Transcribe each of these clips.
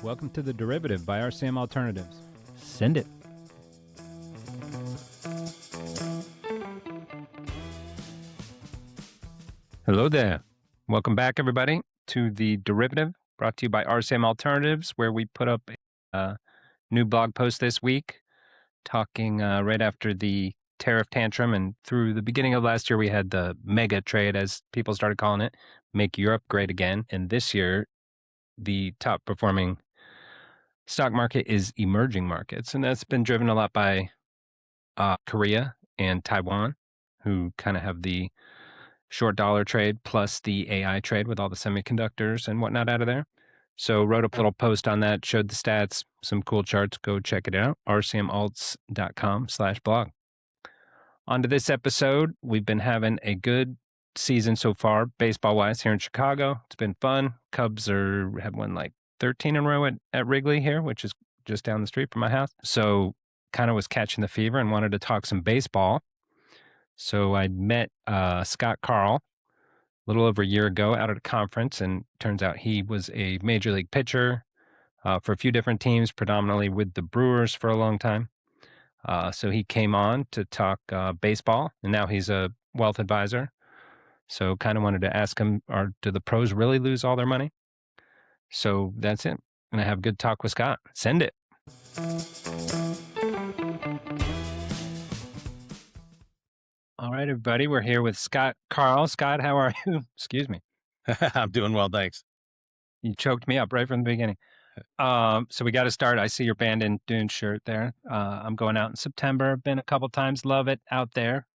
Welcome to The Derivative by RCM Alternatives. Send it. Hello there. Welcome back, everybody, to The Derivative, brought to you by RCM Alternatives, where we put up a new blog post this week talking right after the tariff tantrum, and through the beginning of last year, we had the mega trade, as people started calling it, make Europe great again. And this year, the top performing stock market is emerging markets, and that's been driven a lot by Korea and Taiwan, who kind of have the short dollar trade plus the AI trade with all the semiconductors and whatnot out of there. So wrote a little post on that, showed the stats, some cool charts. Go check it out, rcmalts.com/blog. On to this episode. We've been having a good season so far, baseball-wise, here in Chicago. It's been fun. Cubs have won like 13 in a row at Wrigley here, which is just down the street from my house. So kind of was catching the fever and wanted to talk some baseball. So I met Scott Karl a little over a year ago out at a conference, and turns out he was a major league pitcher for a few different teams, predominantly with the Brewers for a long time. So he came on to talk baseball, and now he's a wealth advisor. So kind of wanted to ask him, do the pros really lose all their money? So that's it. I'm going to have a good talk with Scott. Send it. All right, everybody. We're here with Scott Karl. Scott, how are you? Excuse me. I'm doing well, thanks. You choked me up right from the beginning. So we got to start. I see your Bandon Dunes shirt there. I'm going out in September. Been a couple times. Love it out there.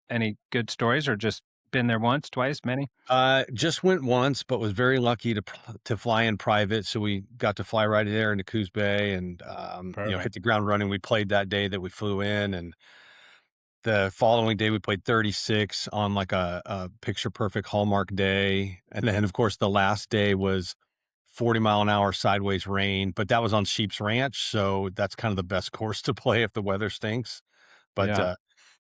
Any good stories, or just been there once, twice, many? Just went once, but was very lucky to fly in private. So we got to fly right there into Coos Bay and hit the ground running. We played that day that we flew in, and the following day we played 36 on like a picture perfect Hallmark day. And then of course the last day was 40-mile-an-hour sideways rain, but that was on Sheep's Ranch. So that's kind of the best course to play if the weather stinks. But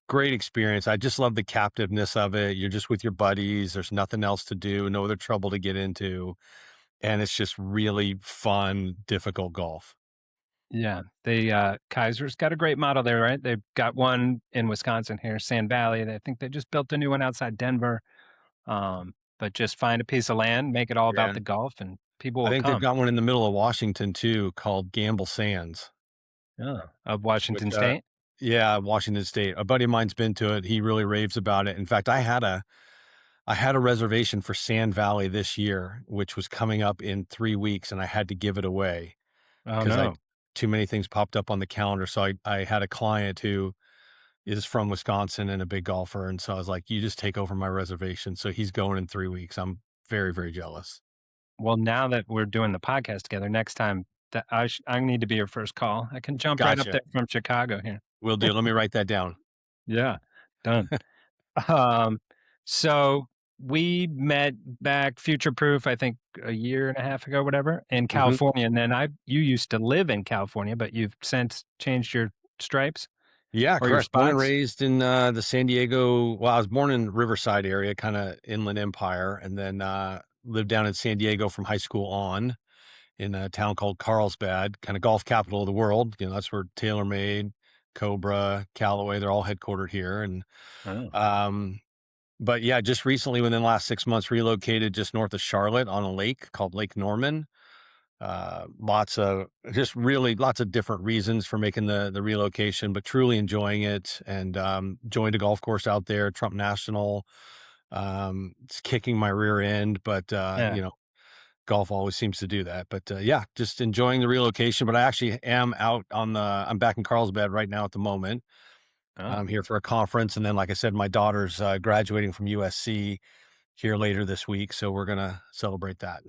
great experience. I just love the captiveness of it. You're just with your buddies. There's nothing else to do, no other trouble to get into. And it's just really fun, difficult golf. Yeah. The Kaiser's got a great model there, right? They've got one in Wisconsin here, Sand Valley. I think they just built a new one outside Denver. But just find a piece of land, make it all about the golf, and people will come. I think they've got one in the middle of Washington too, called Gamble Sands. Oh, of Washington State? Yeah, Washington State. A buddy of mine's been to it. He really raves about it. In fact, I had a reservation for Sand Valley this year, which was coming up in 3 weeks, and I had to give it away because too many things popped up on the calendar. So I had a client who is from Wisconsin and a big golfer, and so I was like, "You just take over my reservation." So he's going in 3 weeks. I'm very, very jealous. Well, now that we're doing the podcast together, next time that I need to be your first call. I can jump right up there from Chicago here. Will do. Let me write that down. Yeah, done. So we met back Future Proof, I think a year and a half ago, whatever, in California. And then you used to live in California, but you've since changed your stripes. Yeah, correct. Born and raised in the San Diego. Well, I was born in Riverside area, kind of Inland Empire, and then lived down in San Diego from high school on in a town called Carlsbad, kind of golf capital of the world. You know, that's where TaylorMade, Cobra, Callaway, they're all headquartered here. And but yeah, just recently, within the last 6 months, relocated just north of Charlotte on a lake called Lake Norman. Lots of different reasons for making the relocation, but truly enjoying it, and joined a golf course out there, Trump National. It's kicking my rear end, but golf always seems to do that. But just enjoying the relocation. But I actually am I'm back in Carlsbad right now at the moment. I'm here for a conference, and then, like I said, my daughter's graduating from USC here later this week, so we're gonna celebrate that.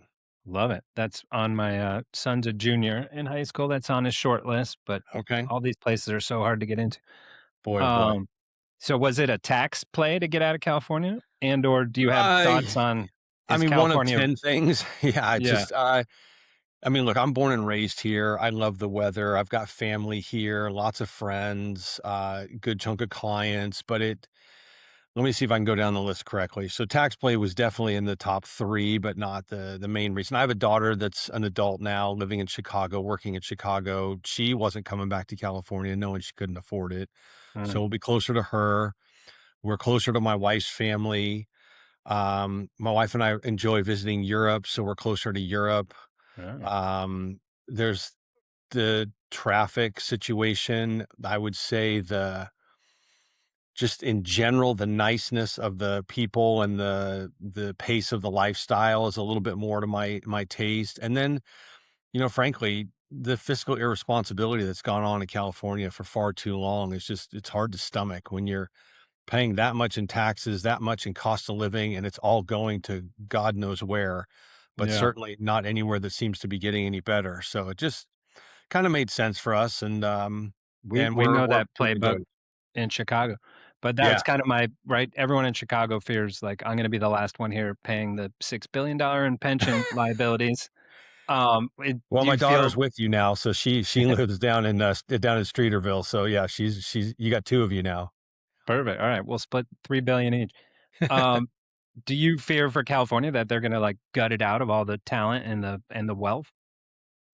Love it. That's on my son's a junior in high school. That's on his short list, but all these places are so hard to get into. Boy. So was it a tax play to get out of California, or do you have thoughts on? One of 10 things. Look, I'm born and raised here. I love the weather. I've got family here, lots of friends, good chunk of clients, but let me see if I can go down the list correctly. So tax play was definitely in the top 3, but not the main reason. I have a daughter that's an adult now living in Chicago, working in Chicago. She wasn't coming back to California knowing she couldn't afford it. So Mm, we'll be closer to her. We're closer to my wife's family. My wife and I enjoy visiting Europe, so we're closer to Europe. yeah, There's the traffic situation. I would say just in general, the niceness of the people and the pace of the lifestyle is a little bit more to my taste. And then, frankly, the fiscal irresponsibility that's gone on in California for far too long is just it's hard to stomach when you're paying that much in taxes, that much in cost of living, and it's all going to God knows where, but yeah. certainly not anywhere that seems to be getting any better. So it just kind of made sense for us, and and We know we're that going to do playbook it. in Chicago, but Yeah. that's kind of my right. Everyone in Chicago fears like I'm going to be the last one here paying the $6 billion in pension liabilities. Well, Do my you feel daughter's with you now, so she lives down in Streeterville. So yeah, she's you got 2 of you now. perfect? All right, we'll split 3 billion each. Um, do you fear for California that they're going to like gut it out of all the talent and the wealth?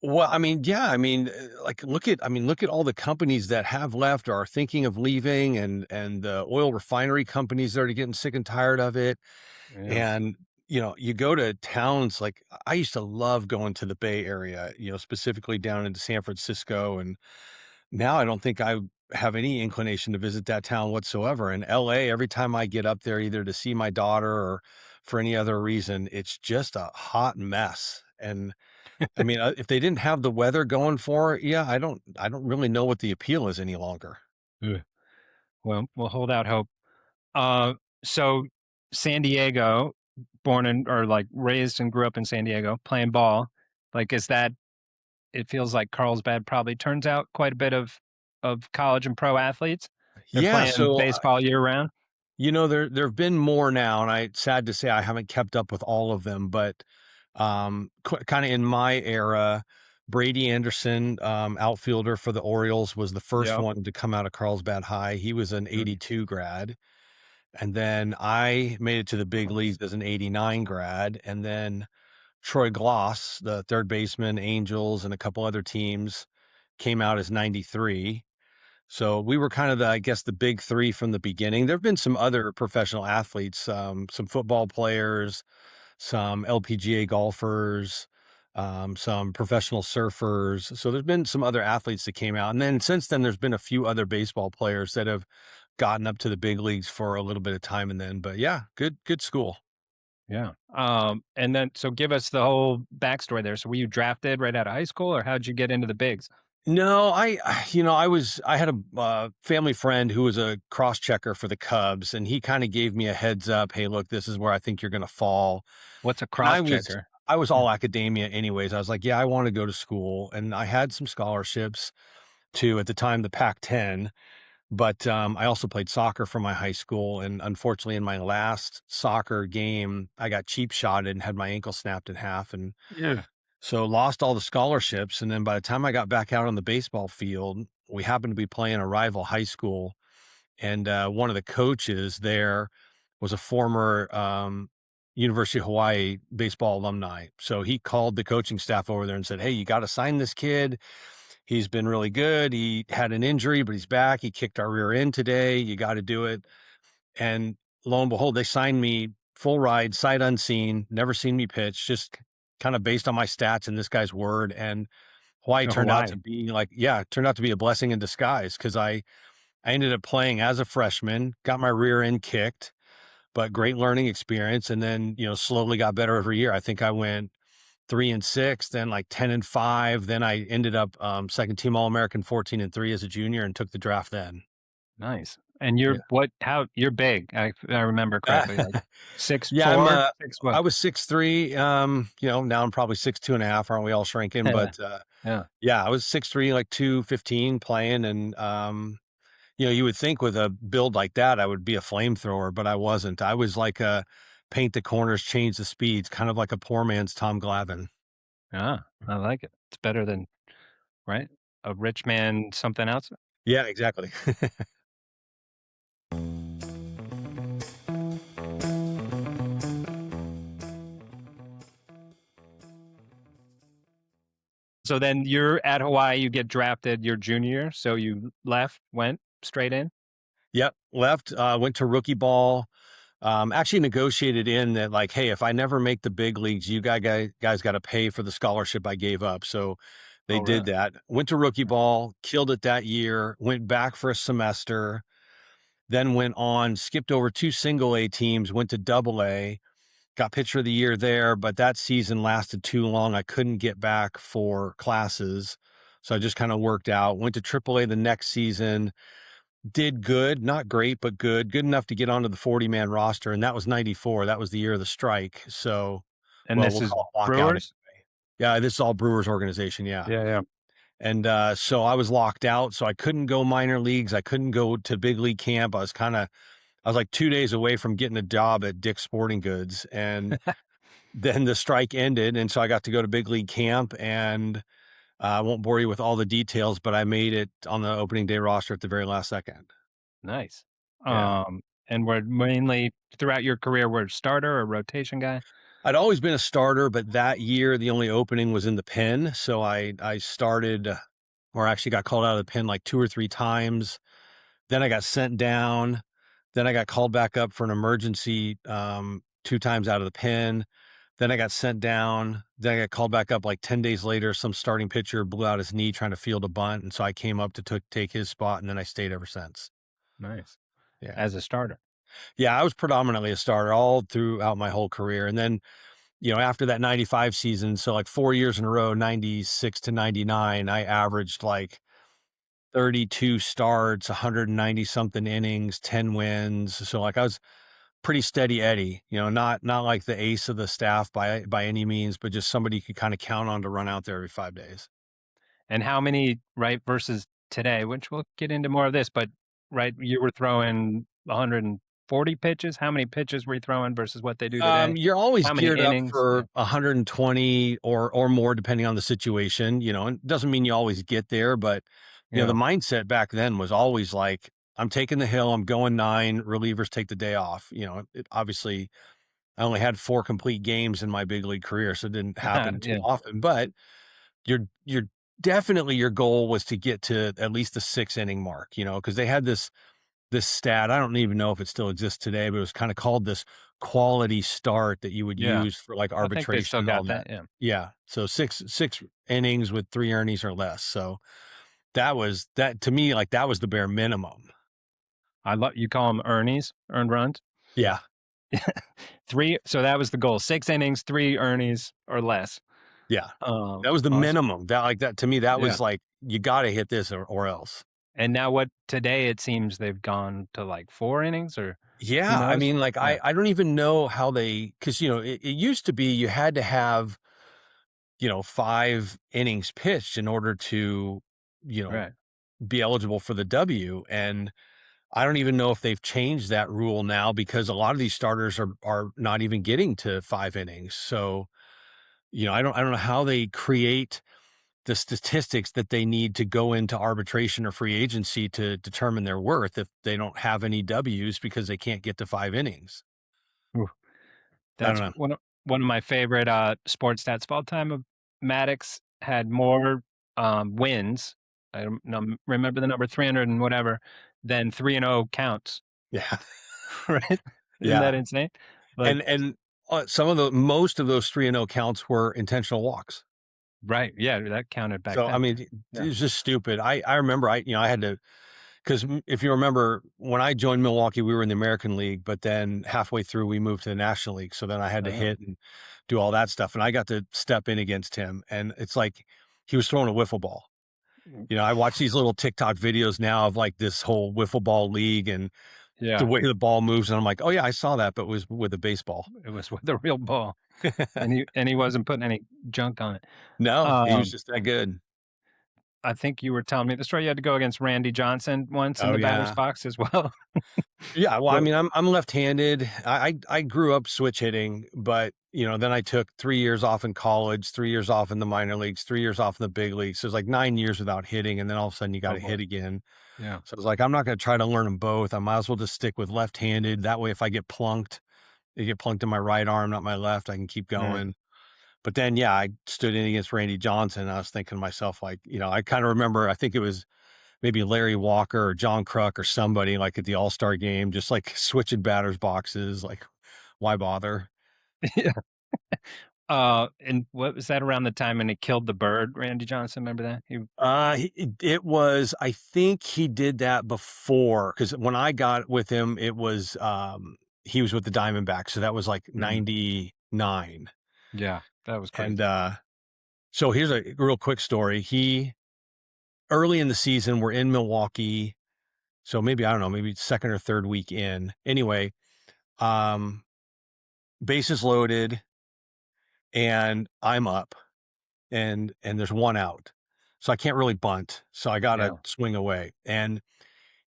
Well, I mean, yeah, I mean, like look at all the companies that have left or are thinking of leaving and the oil refinery companies that are getting sick and tired of it. Yeah. And you go to towns like I used to love going to the Bay Area, specifically down into San Francisco, and now I don't think I have any inclination to visit that town whatsoever. In LA, every time I get up there, either to see my daughter or for any other reason, it's just a hot mess. And I mean, if they didn't have the weather going for it, yeah, I don't really know what the appeal is any longer. Ugh. Well, we'll hold out hope. Uh, so San Diego, born in or like raised and grew up in San Diego, playing ball. Like, is that? It feels like Carlsbad probably turns out quite a bit of college and pro athletes. They're Yeah, playing so baseball year round. there have been more now, and I sad to say I haven't kept up with all of them, but kind of in my era, Brady Anderson, outfielder for the Orioles, was the first Yep. one to come out of Carlsbad High. He was an Mm, '82 grad, and then I made it to the big nice. leagues as an '89 grad, and then Troy Gloss, the third baseman, Angels, and a couple other teams came out as '93. So we were kind of I guess, the big 3 from the beginning. There have been some other professional athletes, some football players, some LPGA golfers, some professional surfers. So there's been some other athletes that came out. And then since then, there's been a few other baseball players that have gotten up to the big leagues for a little bit of time and then. But yeah, good school. Yeah. And then so give us the whole backstory there. So were you drafted right out of high school, or how'd you get into the bigs? No, I had a family friend who was a cross checker for the Cubs, and he kind of gave me a heads up. Hey, look, this is where I think you're going to fall. What's a And cross checker? I was all academia anyways. I was like, yeah, I want to go to school, and I had some scholarships to at the time the Pac-10, but I also played soccer for my high school, and unfortunately, in my last soccer game, I got cheap shotted and had my ankle snapped in half, and Yeah. so lost all the scholarships. And then by the time I got back out on the baseball field, we happened to be playing a rival high school, and one of the coaches there was a former University of Hawaii baseball alumni. So he called the coaching staff over there and said, "Hey, you got to sign this kid. He's been really good. He had an injury, but he's back. He kicked our rear end today. You got to do it." And lo and behold, they signed me full ride, sight unseen, never seen me pitch, just kind of based on my stats and this guy's word. And Hawaii Oh, turned out to Hawaii. be it turned out to be a blessing in disguise because I ended up playing as a freshman, got my rear end kicked, but great learning experience. And then, slowly got better every year. I think I went 3-6, then like 10-5. Then I ended up second team All American 14-3 as a junior and took the draft then. Nice. And you're what? How you're big? If I remember correctly, like six Yeah, four, six I what? was 6'3", now I'm probably 6'2.5". Aren't we all shrinking? Yeah, But, yeah, yeah, I was 6'3", like 215 playing, and, you would think with a build like that, I would be a flamethrower, but I wasn't. I was like a paint the corners, change the speeds, kind of like a poor man's Tom Glavine. yeah. I like it. It's better than right a rich man something else. Yeah, exactly. So then you're at Hawaii, you get drafted your junior year, so you went straight in? Yep, left, went to rookie ball. Actually negotiated in that like, hey, if I never make the big leagues, you guys got to pay for the scholarship I gave up. So they Oh, did really? that. Went to rookie ball, killed it that year. Went back for a semester, then went on, skipped over 2 single A teams, went to AA. Got pitcher of the year there, but that season lasted too long. I couldn't get back for classes. So I just kind of worked out. Went to AAA the next season, did good, not great, but good enough to get onto the 40-man roster. And that was 94. That was the year of the strike. So, And well, this we'll is call it lockout. Brewers? Yeah, this is all Brewers organization. Yeah. Yeah, yeah. And so I was locked out. So I couldn't go minor leagues. I couldn't go to big league camp. I was like 2 days away from getting a job at Dick's Sporting Goods. And then the strike ended. And so I got to go to big league camp, and I won't bore you with all the details, but I made it on the opening day roster at the very last second. Nice. Yeah. And we're mainly throughout your career, we're starter or rotation guy? I'd always been a starter, but that year the only opening was in the pen. So I started, or actually got called out of the pen like 2 or 3 times. Then I got sent down. Then I got called back up for an emergency 2 times out of the pen. Then I got sent down. Then I got called back up like 10 days later. Some starting pitcher blew out his knee trying to field a bunt. And so I came up to take his spot, and then I stayed ever since. Nice. Yeah. As a starter. Yeah, I was predominantly a starter all throughout my whole career. And then, after that 95 season, so like 4 years in a row, 96 to 99, I averaged like 32 starts, 190 something innings, 10 wins. So like I was pretty steady Eddie, not like the ace of the staff by any means, but just somebody you could kind of count on to run out there every 5 days. And how many, right, versus today, which we'll get into more of this, but right, you were throwing 140 pitches. How many pitches were you throwing versus what they do today? You're always How many geared up innings? for Yeah. 120 or more, depending on the situation, and it doesn't mean you always get there, but the Yeah. mindset back then was always like, I'm taking the hill, I'm going 9, relievers take the day off. Obviously I only had 4 complete games in my big league career, so it didn't happen too Yeah. often, but you're definitely, your goal was to get to at least the 6 inning mark, because they had this stat. I don't even know if it still exists today, but it was kind of called this quality start that you would Yeah. use for like I think they arbitration still and all got that. that. Yeah. Yeah. So six innings with 3 earnings or less. So that to me, like that was the bare minimum. I love, you call them earnings, earned runs. Yeah. 3. So that was the goal. 6 innings, 3 earnings or less. Yeah. That was the Awesome. minimum. That to me, that Yeah. was like, you got to hit this or else. And now what today it seems they've gone to like 4 innings or who Yeah. I knows? mean, like Yeah. I don't even know how because it used to be you had to have 5 innings pitched in order to, Right. be eligible for the W. And I don't even know if they've changed that rule now, because a lot of these starters are not even getting to 5 innings. So, I don't know how they create the statistics that they need to go into arbitration or free agency to determine their worth if they don't have any W's because they can't get to 5 innings. Ooh. I don't That's know. one of my favorite sports stats of all time. Of Maddux had more wins. I don't know, remember the number 300 and whatever than 3-0 counts. Yeah. Right? Isn't Yeah. that insane? Like, And most of those 3-0 counts were intentional walks. right? Yeah, that counted back So, I then. mean, Yeah. it's just stupid. I remember I had to, because if you remember when I joined Milwaukee, we were in the American League, but then halfway through we moved to the National League. So then I had to Oh. hit and do all that stuff. And I got to step in against him. And it's like he was throwing a wiffle ball. I watch these little TikTok videos now of like this whole wiffle ball league and the Yeah, way the ball moves. And I'm like, oh yeah, I saw that, but it was with a baseball. it was with a real ball, and he wasn't putting any junk on it. No, he was Um, just that good. I think you were telling me the story. You had to go against Randy Johnson once in Oh the batter's yeah. box as well. Yeah, well, I So, mean, I'm left-handed. I grew up switch hitting, but then I took 3 years off in college, 3 years off in the minor leagues, 3 years off in the big leagues. So it's like 9 years without hitting, and then all of a sudden you got oh to boy, hit again. yeah. So it's like I'm not going to try to learn them both. I might as well just stick with left-handed. That way, if I get plunked, they get plunked in my right arm, not my left. I can keep Right. going. But then, yeah, I stood in against Randy Johnson. And I was thinking to myself, like, I kind of remember, I think it was maybe Larry Walker or John Kruk or somebody like at the All-Star game, just like switching batters boxes. Like, why bother? Yeah. And what was that around the time when he killed the bird, Randy Johnson? Remember that? It was, I think he did that before, because when I got with him, it was, he was with the Diamondbacks. So that was like Mhm. 99. Yeah, that was And, crazy. so here's a real quick story. Early in the season, we're in Milwaukee. So maybe, I don't know, maybe second or third week in. Anyway, um, bases loaded and I'm up and there's one out. So I can't really bunt. So I got to Yeah. swing away. And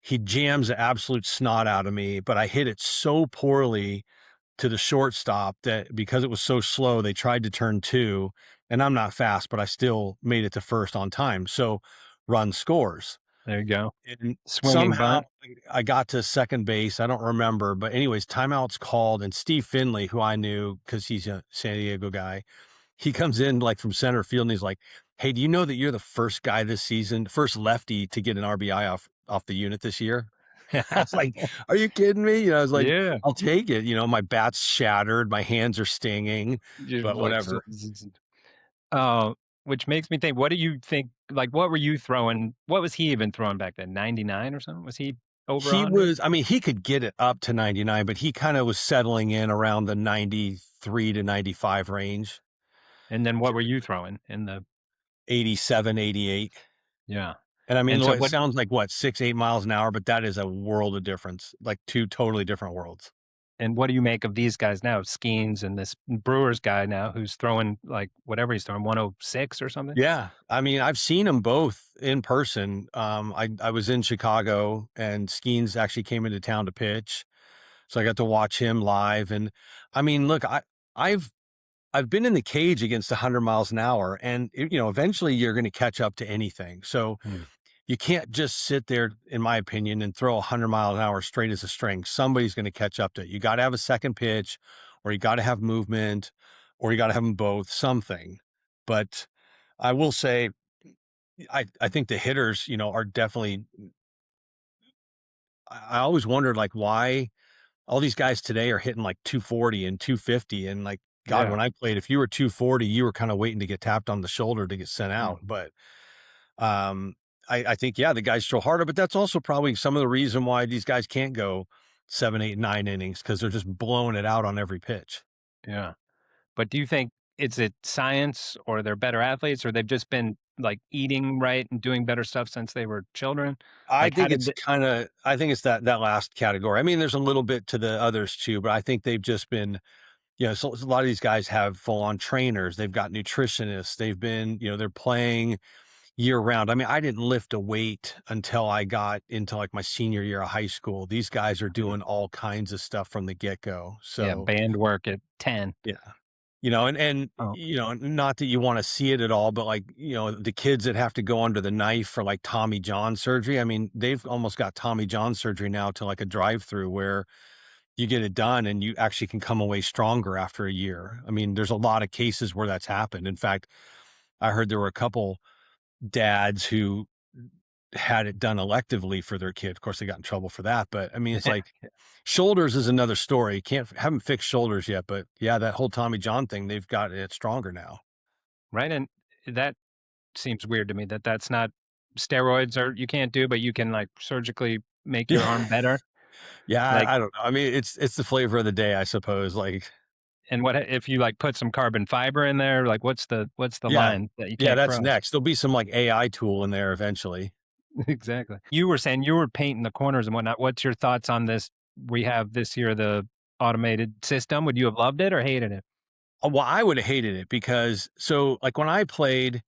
he jams the absolute snot out of me, but I hit it so poorly to the shortstop that because it was so slow, they tried to turn two. And I'm not fast, but I still made it to first on time. So run scores. There you go. And Swinging somehow bunt. I got to second base. I don't remember, but anyways, timeout's called, and Steve Finley, who I knew because he's a San Diego guy, he comes in like from center field and he's like, "Hey, do you know that you're the first guy this season, first lefty to get an RBI off the unit this year?" I was like, "Are you kidding me?" I was like, Yeah. "I'll take it." My bat's shattered, my hands are stinging, You're but like, whatever. uh, which makes me think, what do you think? Like, what were you throwing? What was he even throwing back then? 99 or something? Was he over He 100? was, I mean, he could get it up to 99, but he kind of was settling in around the 93 to 95 range, And then what were you throwing in the, 87, 88. yeah. And I mean, And so it what, sounds like what, 6, 8 miles an hour, but that is a world of difference, like two totally different worlds. and what do you make of these guys now? Skeens and this Brewers guy now who's throwing like whatever he's throwing, 106 or something? Yeah. I mean, I've seen them both in person. I was in Chicago and Skeens actually came into town to pitch. So I got to watch him live. And I mean, look, I've, I've been in the cage against 100 miles an hour and eventually you're going to catch up to anything. So Hmm. you can't just sit there, in my opinion, and throw 100 miles an hour straight as a string. Somebody's going to catch up to it. You got to have a second pitch, or you got to have movement, or you got to have them both, something. But I will say, I think the hitters, are definitely. I always wondered like why all these guys today are hitting like 240 and 250, and like God, Yeah. when I played, if you were 240, you were kind of waiting to get tapped on the shoulder to get sent out. Mhm. But Um, I think, yeah, the guys throw harder, but that's also probably some of the reason why these guys can't go 7, 8, 9 innings because they're just blowing it out on every pitch. Yeah. But do you think it's it science or they're better athletes or they've just been like eating right and doing better stuff since they were children? I Like how think did it's the, I think it's that last category. I mean, there's a little bit to the others too, but I think they've just been, so a lot of these guys have full on trainers. They've got nutritionists. They've been, they're playing year round. I mean, I didn't lift a weight until I got into like my senior year of high school. These guys are doing all kinds of stuff from the get go. yeah, So band work at 10? yeah. And Oh, not that you want to see it at all, but like, the kids that have to go under the knife for like Tommy John surgery. I mean, they've almost got Tommy John surgery now to like a drive-through where you get it done and you actually can come away stronger after a year. I mean, there's a lot of cases where that's happened. In fact, I heard there were a couple dads who had it done electively for their kid. Of course, they got in trouble for that. But I mean, it's like shoulders is another story. Can't haven't fixed shoulders yet, but yeah, that whole Tommy John thing, they've got it stronger now. right, and that seems weird to me that that's not steroids or you can't do, but you can like surgically make your arm Yeah. better. Yeah, Like, I don't know. I mean, it's the flavor of the day, I suppose. Like, and what if you like put some carbon fiber in there? Like, what's the yeah, line that you yeah, can't that's cross? next. There'll be some like AI tool in there eventually. Exactly. You were saying you were painting the corners and whatnot. What's your thoughts on this? We have this year the automated system. Would you have loved it or hated it? Well, I would have hated it because so like when I played,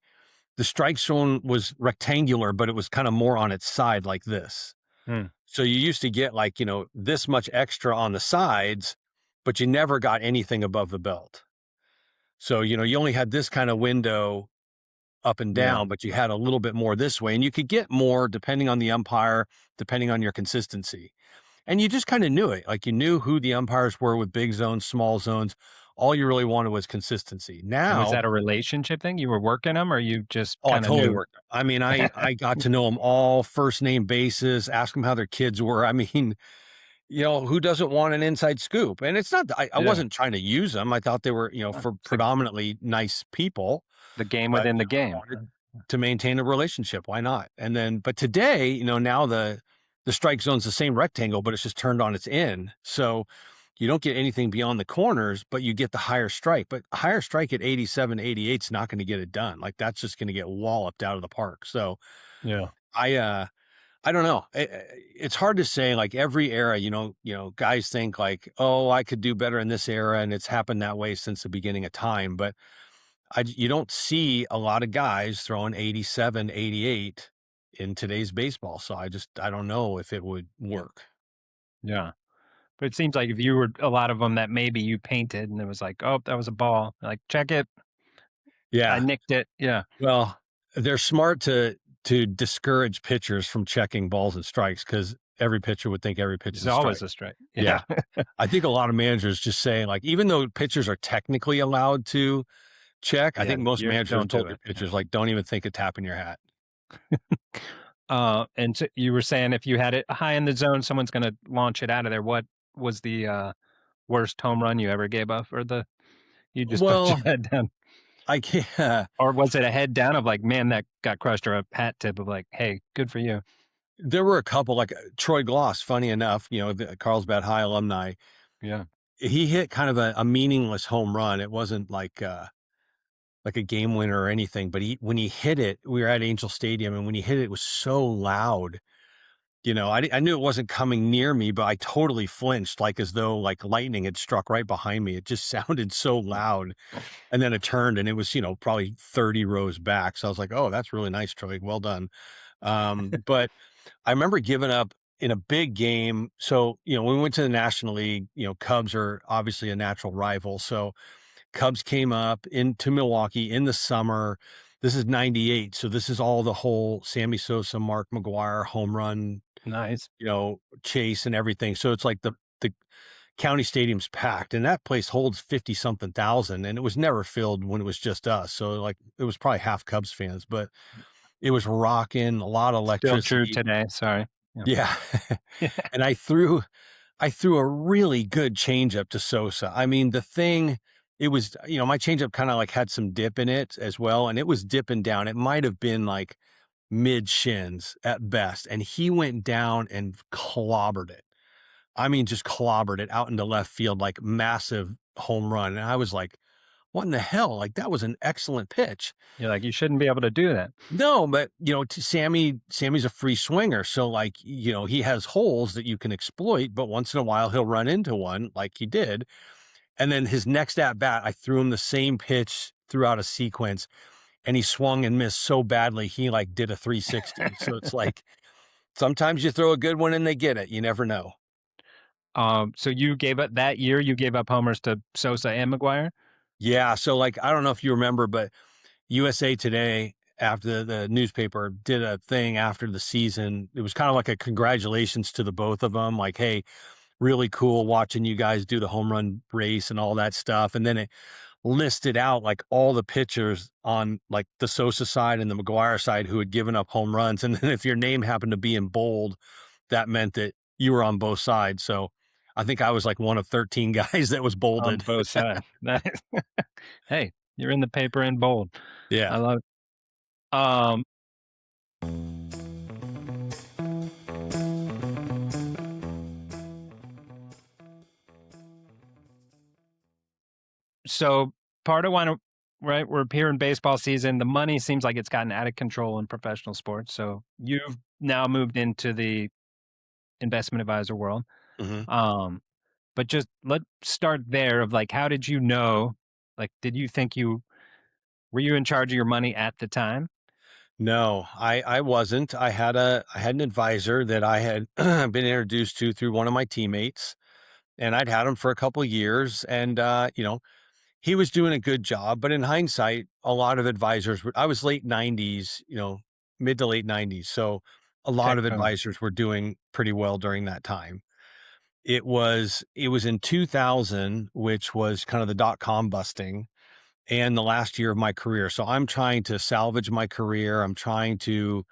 the strike zone was rectangular, but it was kind of more on its side like this. Hmm. So you used to get like, this much extra on the sides, but you never got anything above the belt. So, you only had this kind of window up and Yeah. down, but you had a little bit more this way. And you could get more depending on the umpire, depending on your consistency. And you just kind of knew it. Like you knew who the umpires were with big zones, small zones. all you really wanted was consistency. And was Now, that a relationship thing? You were working them, or you just oh, I kinda totally knew? worked. I mean, I got to know them all first name basis, ask them how their kids were. I mean, who doesn't want an inside scoop? And it's not, I Yeah. wasn't trying to use them. I thought they were, for It's predominantly nice people, the game but within the I game. wanted to maintain a relationship. Why not? And then, but today, now the strike zone's the same rectangle, but it's just turned on its end. So you don't get anything beyond the corners, but you get the higher strike. But higher strike at 87, 88 is not going to get it done. Like that's just going to get walloped out of the park. So Yeah. I don't know. It's hard to say. Like every era, guys think like, oh, I could do better in this era, and it's happened that way since the beginning of time. But you don't see a lot of guys throwing 87, 88 in today's baseball. So I don't know if it would work. Yeah. But it seems like if you were a lot of them that maybe you painted and it was like, "Oh, that was a ball." Like, "Check it. I Yeah. nicked it." Yeah. Well, they're smart to discourage pitchers from checking balls and strikes because every pitcher would think every pitch is It's a always strike. a strike. Yeah. Yeah. I think a lot of managers just say like, even though pitchers are technically allowed to check, I Yeah, think most you managers have don't do told their it. Yeah. pitchers, like, don't even think of tapping your hat. And so you were saying if you had it high in the zone, someone's gonna launch it out of there. What was the, worst home run you ever gave up, or you just put your Well, head down? I can't. Or was it a head down of like, "Man, that got crushed," or a hat tip of like, "Hey, good for you." There were a couple, like Troy Gloss, funny enough, the Carlsbad High alumni. Yeah. He hit kind of a meaningless home run. It wasn't like a game winner or anything, but when he hit it, we were at Angel Stadium, and when he hit it, it was so loud. I knew it wasn't coming near me, but I totally flinched, like as though like lightning had struck right behind me. It just sounded so loud. And then it turned, and it was, probably 30 rows back. So I was like, oh, that's really nice, Troy. Well done. But I remember giving up in a big game. So, when we went to the National League, Cubs are obviously a natural rival. So Cubs came up into Milwaukee in the summer. This is 98. So this is all the whole Sammy Sosa, Mark McGuire home run, Nice. chase and everything. So it's like the county stadium's packed, and that place holds 50 something thousand, and it was never filled when it was just us. So like it was probably half Cubs fans, but it was rocking, a lot of Still true electricity. today, sorry. Yeah. Yeah. And I threw a really good changeup to Sosa. I mean, it was, my changeup kind of like had some dip in it as well, and it was dipping down. It might have been like mid shins at best, and he went down and clobbered it. I mean, just clobbered it out into left field, like massive home run. And I was like, what in the hell? Like that was an excellent pitch. You're like, "You shouldn't be able to do that." No, but Sammy's a free swinger. So like, he has holes that you can exploit, but once in a while he'll run into one like he did. And then his next at bat, I threw him the same pitch throughout a sequence, and he swung and missed so badly. He like did a 360. So it's like, sometimes you throw a good one and they get it. You never know. So you gave up that year, you gave up homers to Sosa and McGuire? Yeah. So like, I don't know if you remember, but USA Today, after the newspaper did a thing after the season, it was kind of like a congratulations to the both of them. Like, hey, really cool watching you guys do the home run race and all that stuff. And then it listed out like all the pitchers on like the Sosa side and the McGuire side who had given up home runs. And then if your name happened to be in bold, that meant that you were on both sides. So I think I was like one of 13 guys that was On bolded. both sides. Nice. Hey, you're in the paper in bold. I Yeah. love it. So part of why, right, we're here in baseball season, the money seems like it's gotten out of control in professional sports. So you've now moved into the investment advisor world. Mhm. Um, but just let's start there of like, how did you know? Like, did you think were you in charge of your money at the time? No, I wasn't. I had an advisor that I had been introduced to through one of my teammates, and I'd had him for a couple of years, and he was doing a good job. But in hindsight, a lot of advisors were. I was late '90s, mid to late '90s, so a lot of Petco. advisors were doing pretty well during that time. it was in 2000, which was kind of the dot-com busting and the last year of my career. So I'm trying to salvage my career. I'm trying to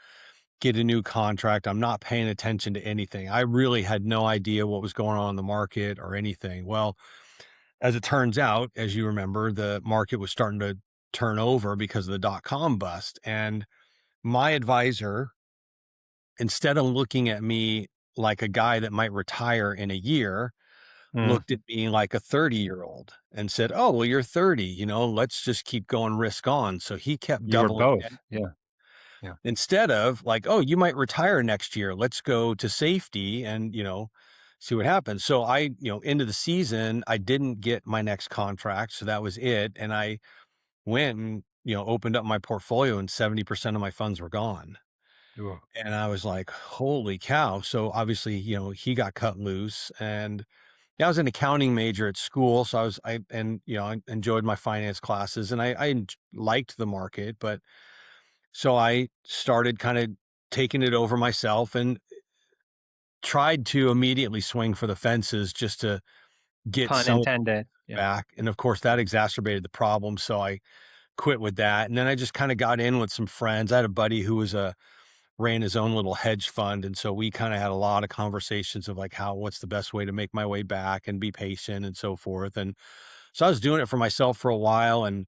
get a new contract. I'm not paying attention to anything. I really had no idea what was going on in the market or anything. Well, as it turns out, as you remember, the market was starting to turn over because of the dot-com bust. And my advisor, instead of looking at me like a guy that might retire in a year, Mm. looked at me like a 30-year-old and said, "Oh, well, you're 30, let's just keep going risk on." So he kept You were doubling both. down. Yeah. Yeah. Instead of like, "Oh, you might retire next year. Let's go to safety and, see what happens." So into the season, I didn't get my next contract, so that was it. And I went and, opened up my portfolio and 70% of my funds were gone. Ooh. And I was like, "Holy cow." So obviously, he got cut loose. And yeah, I was an accounting major at school, so I enjoyed my finance classes, and I liked the market, but so I started kind of taking it over myself and tried to immediately swing for the fences just to get Pun some intended. Yeah. back. And of course, that exacerbated the problem. So I quit with that. And then I just kind of got in with some friends. I had a buddy who ran his own little hedge fund. And so we kind of had a lot of conversations of like what's the best way to make my way back and be patient and so forth. And so I was doing it for myself for a while and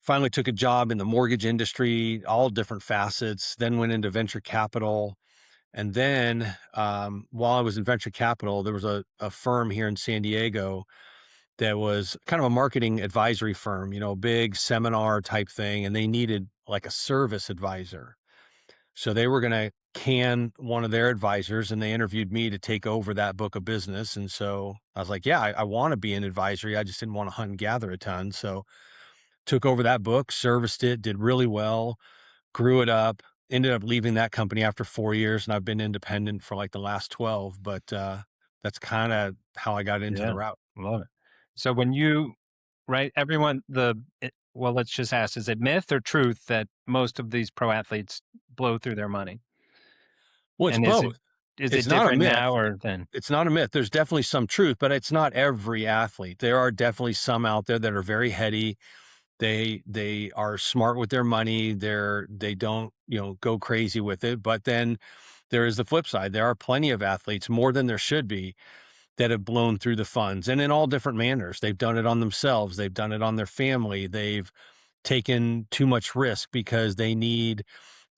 finally took a job in the mortgage industry, all different facets, then went into venture capital. And then while I was in venture capital, there was a firm here in San Diego that was kind of a marketing advisory firm, big seminar type thing. And they needed like a service advisor. So they were going to can one of their advisors and they interviewed me to take over that book of business. And so I was like, yeah, I want to be an advisory. I just didn't want to hunt and gather a ton. So took over that book, serviced it, did really well, grew it up, ended up leaving that company after 4 years. And I've been independent for like the last 12, but that's kind of how I got into the Yeah. route. Love it. So when right, well, let's just ask, is it myth or truth that most of these pro athletes blow through their money? Well, it's And both. is It's it not a different myth. now or then? It's not a myth. There's definitely some truth, but it's not every athlete. There are definitely some out there that are very heady. They are smart with their money. They don't, go crazy with it. But then there is the flip side. There are plenty of athletes, more than there should be, that have blown through the funds and in all different manners. They've done it on themselves. They've done it on their family. They've taken too much risk because they need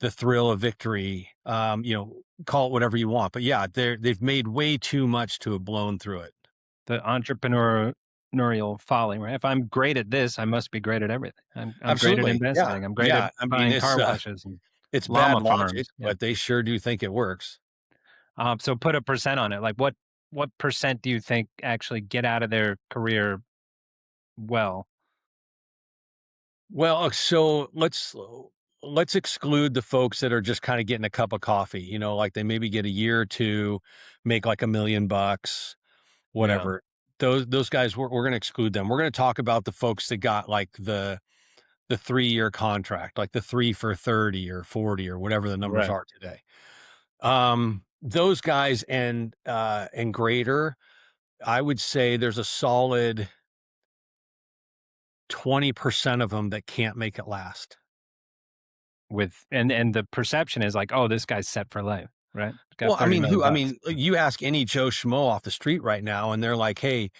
the thrill of victory. Call it whatever you want. But yeah, they've made way too much to have blown through it. The entrepreneurial folly, right? If I'm great at this, I must be great at everything. I'm great at Absolutely. Yeah. investing. I'm great at Yeah. I mean, buying car washes and it's bad llama logic, farms. Yeah. but they sure do think it works. So put a percent on it. Like what percent do you think actually get out of their career well? Well, so let's exclude the folks that are just kind of getting a cup of coffee, like they maybe get a year or two, make like $1 million, Yeah. whatever. Those guys, we're going to exclude them. We're going to talk about the folks that got like the 3-year contract, like the 3 for 30 or 40 or whatever the numbers Right. are today. Those guys and greater, I would say there's a solid 20% of them that can't make it last. And the perception is like, oh, this guy's set for life, right? Got Well, 30 million I bucks. mean, you ask any Joe Schmo off the street right now, and they're like, "Hey,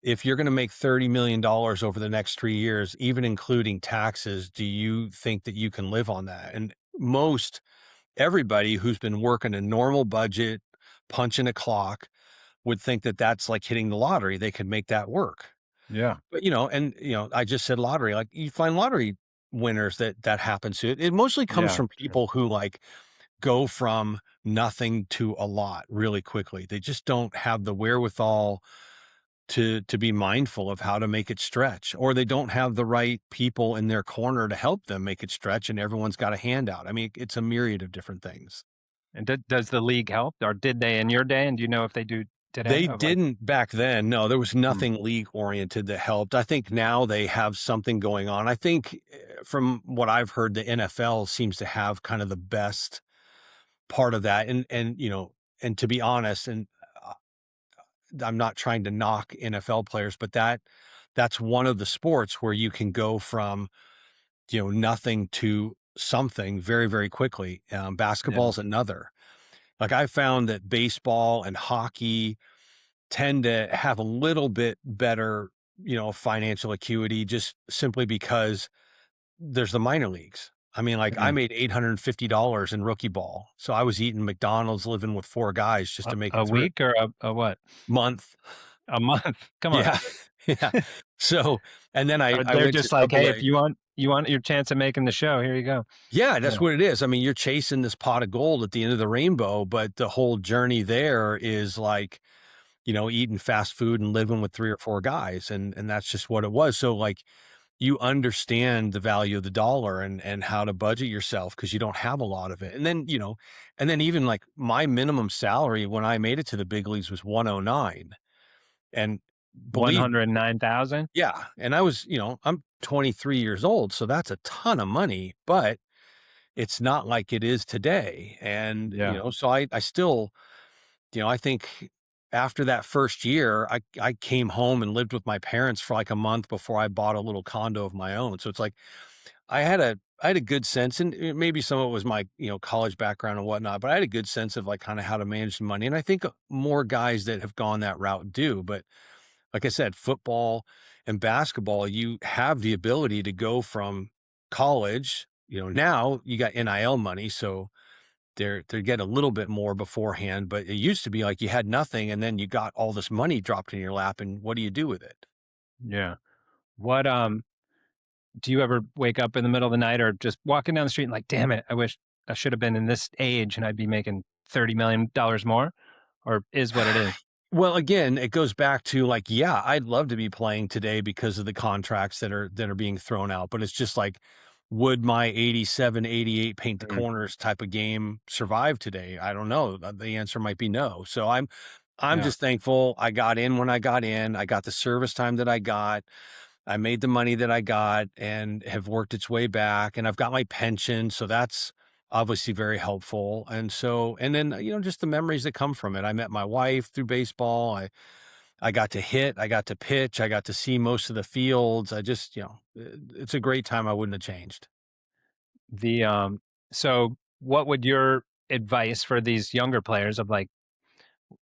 if you're going to make $30 million over the next 3 years, even including taxes, do you think that you can live on that?" And most everybody who's been working a normal budget, punching a clock, would think that that's like hitting the lottery. They could make that work. Yeah. But I just said lottery. Like you find lottery winners that happens to it. It mostly comes Yeah. from Sure. people who like go from nothing to a lot really quickly. They just don't have the wherewithal to be mindful of how to make it stretch, or they don't have the right people in their corner to help them make it stretch, and everyone's got a handout. I mean, it's a myriad of different things. And does the league help, or did they in your day? And do you know if they do today? They Of like, didn't back then. No, there was mm, nothing league oriented that helped. I think now they have something going on. I think from what I've heard, the NFL seems to have kind of the best part of that. And to be honest, and uh, I'm not trying to knock NFL players, but that's one of the sports where you can go from, nothing to something very, very quickly. Yeah. Basketball's another. Like I found that baseball and hockey tend to have a little bit better, financial acuity just simply because there's the minor leagues. I mean, like I Mm. made $850 in rookie ball. So I was eating McDonald's, living with 4 guys just to make A it through. week or a what? Month. A month? Come on. Yeah. Yeah. So, and then I Or I they're went to just like, "Hey, double if A. you want your chance of making the show, here you go." Yeah, Yeah. that's what it is. I mean, you're chasing this pot of gold at the end of the rainbow, but the whole journey there is like, eating fast food and living with 3 or 4 guys, and that's just what it was. So, like, you understand the value of the dollar and how to budget yourself because you don't have a lot of it. And then even like my minimum salary when I made it to the big leagues was 109. And believe me, 109,000? yeah. And I was, I'm 23 years old, so that's a ton of money, but it's not like it is today. And, Yeah. so I still, I think after that first year, I came home and lived with my parents for like a month before I bought a little condo of my own. So it's like I had a good sense, and maybe some of it was my college background and whatnot, but I had a good sense of like kind of how to manage the money. And I think more guys that have gone that route do. But like I said, football and basketball, you have the ability to go from college. Now you got NIL money, so they get a little bit more beforehand, but it used to be like you had nothing and then you got all this money dropped in your lap, and what do you do with it? Yeah. What, do you ever wake up in the middle of the night or just walking down the street and like, "Damn it, I wish I should have been in this age and I'd be making $30 million more?" Or is what it is? Well, again, it goes back to like, yeah, I'd love to be playing today because of the contracts that are being thrown out, but it's just like, would my 87, 88 paint the Mm, corners type of game survive today? I don't know. The answer might be no. So I'm yeah. just thankful I got in when I got in. I got the service time that I got. I made the money that I got and have worked its way back, and I've got my pension, so that's obviously very helpful. And so, and then just the memories that come from it. I met my wife through baseball. I got to hit, I got to pitch, I got to see most of the fields. I just, it's a great time I wouldn't have changed. The, so what would your advice for these younger players of like,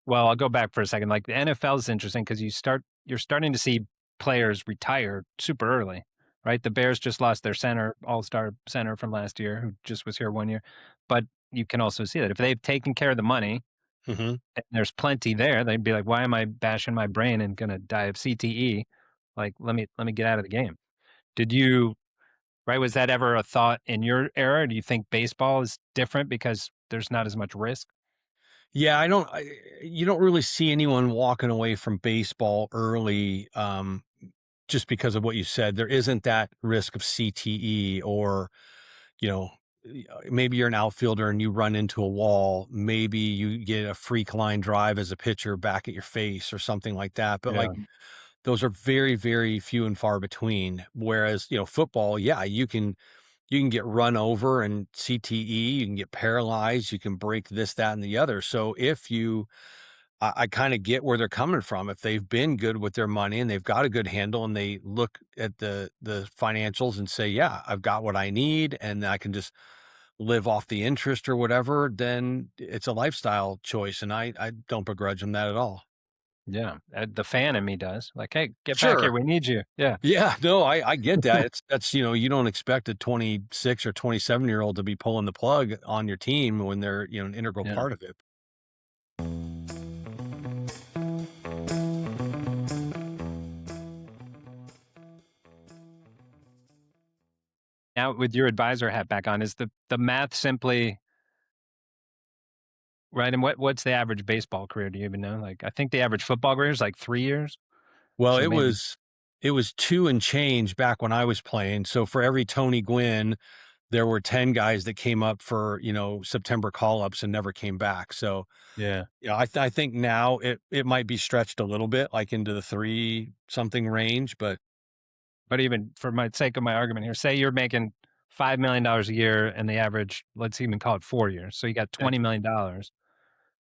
well, I'll go back for a second. Like the NFL is interesting because you're starting to see players retire super early, right? The Bears just lost their center, all-star center from last year, who just was here 1 year. But you can also see that if they've taken care of the money Hmm. and there's plenty there, they'd be like, why am I bashing my brain and gonna die of CTE? Like, let me get out of the game. Did you right? Was that ever a thought in your era? Do you think baseball is different because there's not as much risk? Yeah, you don't really see anyone walking away from baseball early, just because of what you said. There isn't that risk of CTE or, you know, maybe you're an outfielder and you run into a wall. Maybe you get a freak line drive as a pitcher back at your face or something like that. But Yeah, like those are very, very few and far between. Whereas, football, yeah, you can get run over and CTE, you can get paralyzed, you can break this, that, and the other. So I kind of get where they're coming from. If they've been good with their money and they've got a good handle and they look at the financials and say, yeah, I've got what I need and I can just live off the interest or whatever, then it's a lifestyle choice. And I don't begrudge them that at all. yeah. The fan in me does. Like, hey, get back here. Sure. We need you. Yeah, Yeah, no, I get that. That's, you don't expect a 26 or 27-year-old to be pulling the plug on your team when they're, an integral yeah. part of it. Now, with your advisor hat back on, is the math simply right? And what's the average baseball career? Do you even know? Like, I think the average football career is like 3 years. Well, So maybe, it was 2 and change back when I was playing. So for every Tony Gwynn, there were 10 guys that came up for, September call-ups and never came back. So, yeah. I think now it might be stretched a little bit, like into the 3 something range, but But even for my sake of my argument here, say you're making $5 million a year and the average, let's even call it 4 years. So you got $20 million.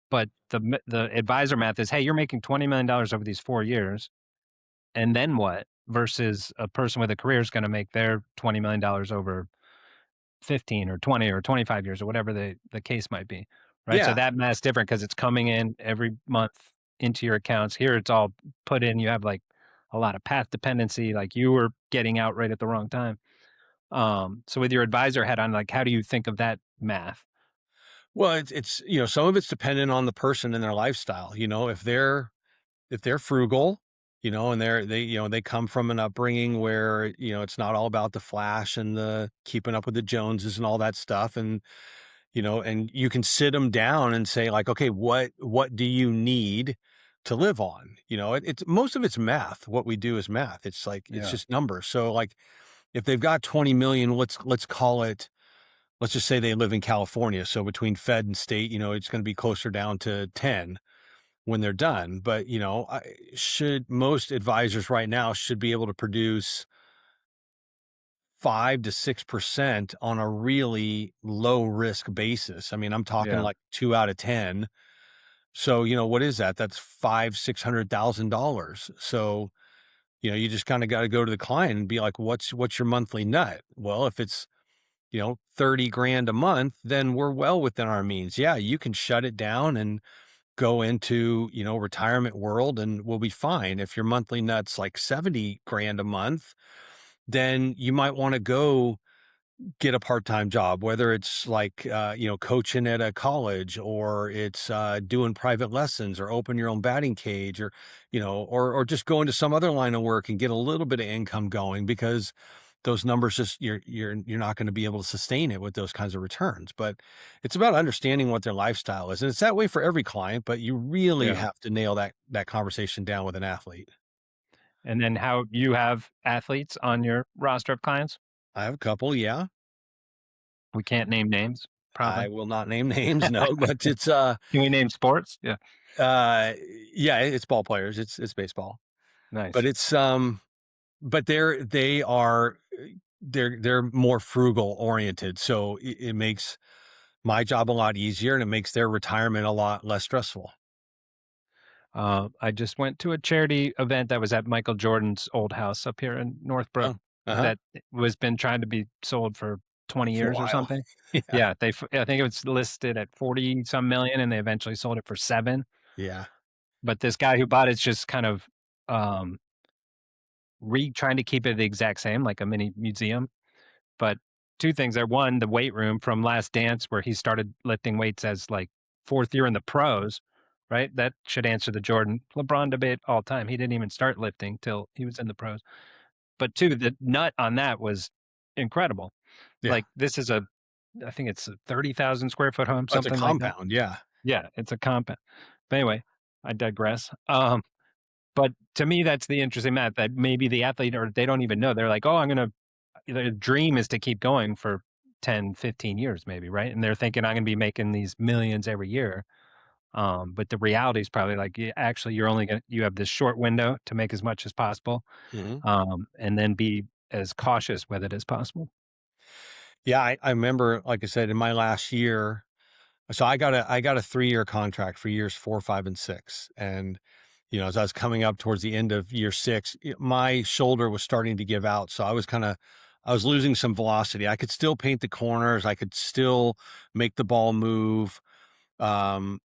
But the advisor math is, hey, you're making $20 million over these 4 years, and then what? Versus a person with a career is going to make their $20 million over 15 or 20 or 25 years or whatever the case might be, right? So Yeah. that math's different because it's coming in every month into your accounts. Here it's all put in. You have like a lot of path dependency, like you were getting out right at the wrong time. So with your advisor hat on, like, how do you think of that math? Well, it's some of it's dependent on the person and their lifestyle. If they're frugal, and they come from an upbringing where, it's not all about the flash and the keeping up with the Joneses and all that stuff. And you can sit them down and say like, okay, what do you need to live on? It's most of it's math. What we do is math. It's like, it's Yeah. just numbers. So like if they've got 20 million, let's call it, let's just say they live in California. So between Fed and state, it's going to be closer down to 10 when they're done. But, most advisors right now should be able to produce 5 to 6% on a really low risk basis. I mean, I'm talking Yeah. like 2 out of 10. So, what is that? That's $600,000. So, you just kind of got to go to the client and be like, what's your monthly nut? Well, if it's, 30 grand a month, then we're well within our means. Yeah, you can shut it down and go into, retirement world and we'll be fine. If your monthly nut's like 70 grand a month, then you might want to go get a part-time job, whether it's like, coaching at a college, or it's doing private lessons, or open your own batting cage, or, or just go into some other line of work and get a little bit of income going, because those numbers just, you're not going to be able to sustain it with those kinds of returns. But it's about understanding what their lifestyle is. And it's that way for every client, but you really Yeah. have to nail that conversation down with an athlete. And then how you have athletes on your roster of clients? I have a couple, yeah. We can't name names, I probably. will not name names, no, but it's Can we name sports? Yeah. Uh, yeah, it's ball players. It's baseball. But Nice. but they're more frugal oriented. So it makes my job a lot easier, and it makes their retirement a lot less stressful. I just went to a charity event that was at Michael Jordan's old house up here in Northbrook Oh, uh-huh. that was been trying to be sold for 20 For a years or while. something. Yeah. Yeah, I think it was listed at 40 some million and they eventually sold it for 7. Yeah. But this guy who bought it's just kind of um trying to keep it the exact same, like a mini museum. But 2 things there. One, the weight room from Last Dance where he started lifting weights as like 4th year in the pros, right? That should answer the Jordan LeBron debate all time. He didn't even start lifting till he was in the pros. But 2, the nut on that was incredible. Yeah. Like this is I think it's a 30,000 square foot home, Oh, it's a something like that. compound. Yeah. Yeah, it's a compound. But anyway, I digress. But to me, that's the interesting math that maybe the athlete or they don't even know. They're like, oh, their dream is to keep going for 10, 15 years, maybe, right? And they're thinking, I'm going to be making these millions every year. But the reality is probably like, actually, you have this short window to make as much as possible, Mhm. and then be as cautious with it as possible. Yeah, I remember, like I said, in my last year, so I got a 3-year contract for years 4, 5, and 6. And, as I was coming up towards the end of year 6, my shoulder was starting to give out. So I was losing some velocity. I could still paint the corners. I could still make the ball move. Um,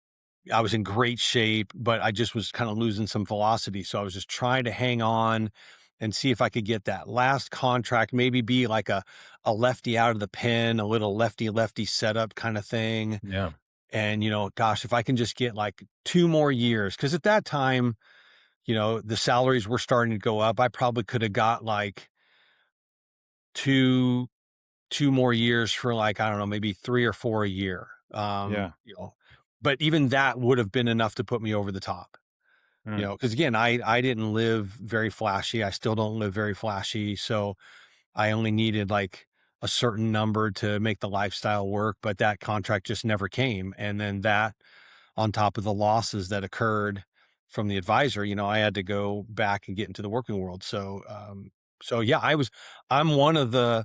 I was in great shape, but I just was kind of losing some velocity. So I was just trying to hang on and see if I could get that last contract, maybe be like a lefty out of the pen, a little lefty lefty setup kind of thing. Yeah. And, gosh, if I can just get like 2 more years, because at that time, the salaries were starting to go up. I probably could have got like two, 2 more years for like, I don't know, maybe 3 or 4 a year. Yeah. But even that would have been enough to put me over the top, Mm. because again, I didn't live very flashy. I still don't live very flashy. So I only needed like a certain number to make the lifestyle work, but that contract just never came. And then that on top of the losses that occurred from the advisor, I had to go back and get into the working world. So yeah, I'm one of the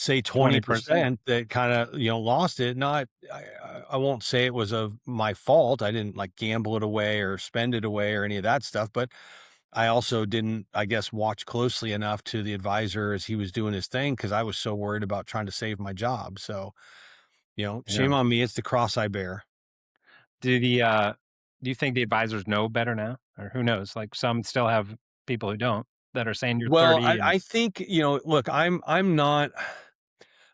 say 20%. 20% that kind of, lost it. Not, I won't say it was of my fault. I didn't like gamble it away or spend it away or any of that stuff, but I also didn't, I guess, watch closely enough to the advisor as he was doing his thing because I was so worried about trying to save my job. So, Yeah. shame on me. It's the cross I bear. Do do you think the advisors know better now? Or who knows? Like some still have people who don't that are saying you're Well, 30 and I think, look, I'm not,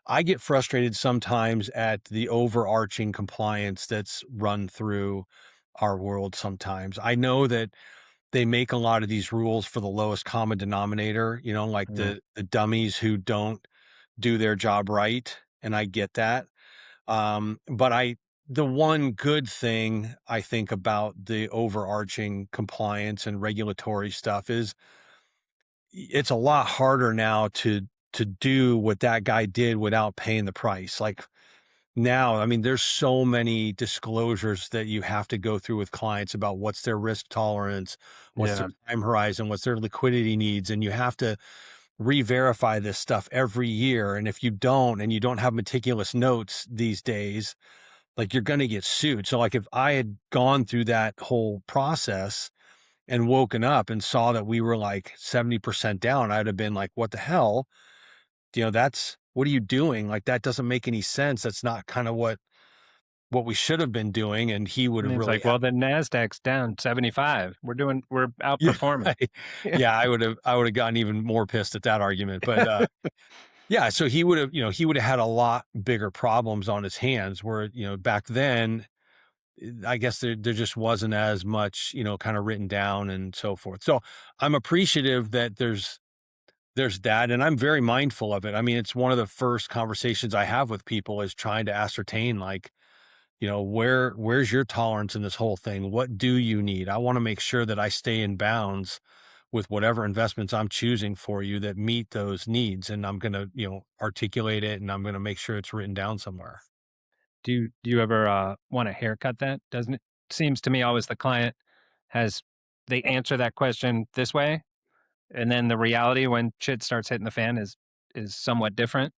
I get frustrated sometimes at the overarching compliance that's run through our world sometimes. I know that they make a lot of these rules for the lowest common denominator, like yeah, the dummies who don't do their job right, and I get that. But the one good thing I think about the overarching compliance and regulatory stuff is it's a lot harder now to do what that guy did without paying the price. Like now, I mean, there's so many disclosures that you have to go through with clients about what's their risk tolerance, what's their yeah. time horizon, what's their liquidity needs, and you have to re-verify this stuff every year. And if you don't, and you don't have meticulous notes these days, like you're going to get sued. So like if I had gone through that whole process and woken up and saw that we were like 70% down, I'd have been like, what the hell? That's, what are you doing? Like, that doesn't make any sense. That's not kind of what we should have been doing. And he would And have it's really like, well, the Nasdaq's down 75. We're yeah, outperforming. right. Yeah. Yeah, I would have gotten even more pissed at that argument. But yeah, so he would have had a lot bigger problems on his hands where, back then, I guess there just wasn't as much, kind of written down and so forth. So I'm appreciative that there's that, and I'm very mindful of it. I mean, it's one of the first conversations I have with people is trying to ascertain, like, where's your tolerance in this whole thing? What do you need? I want to make sure that I stay in bounds with whatever investments I'm choosing for you that meet those needs. And I'm going to, articulate it, and I'm going to make sure it's written down somewhere. Do you ever want to haircut that? Doesn't it seems to me always the client has they answer that question this way, and then the reality when shit starts hitting the fan is somewhat different.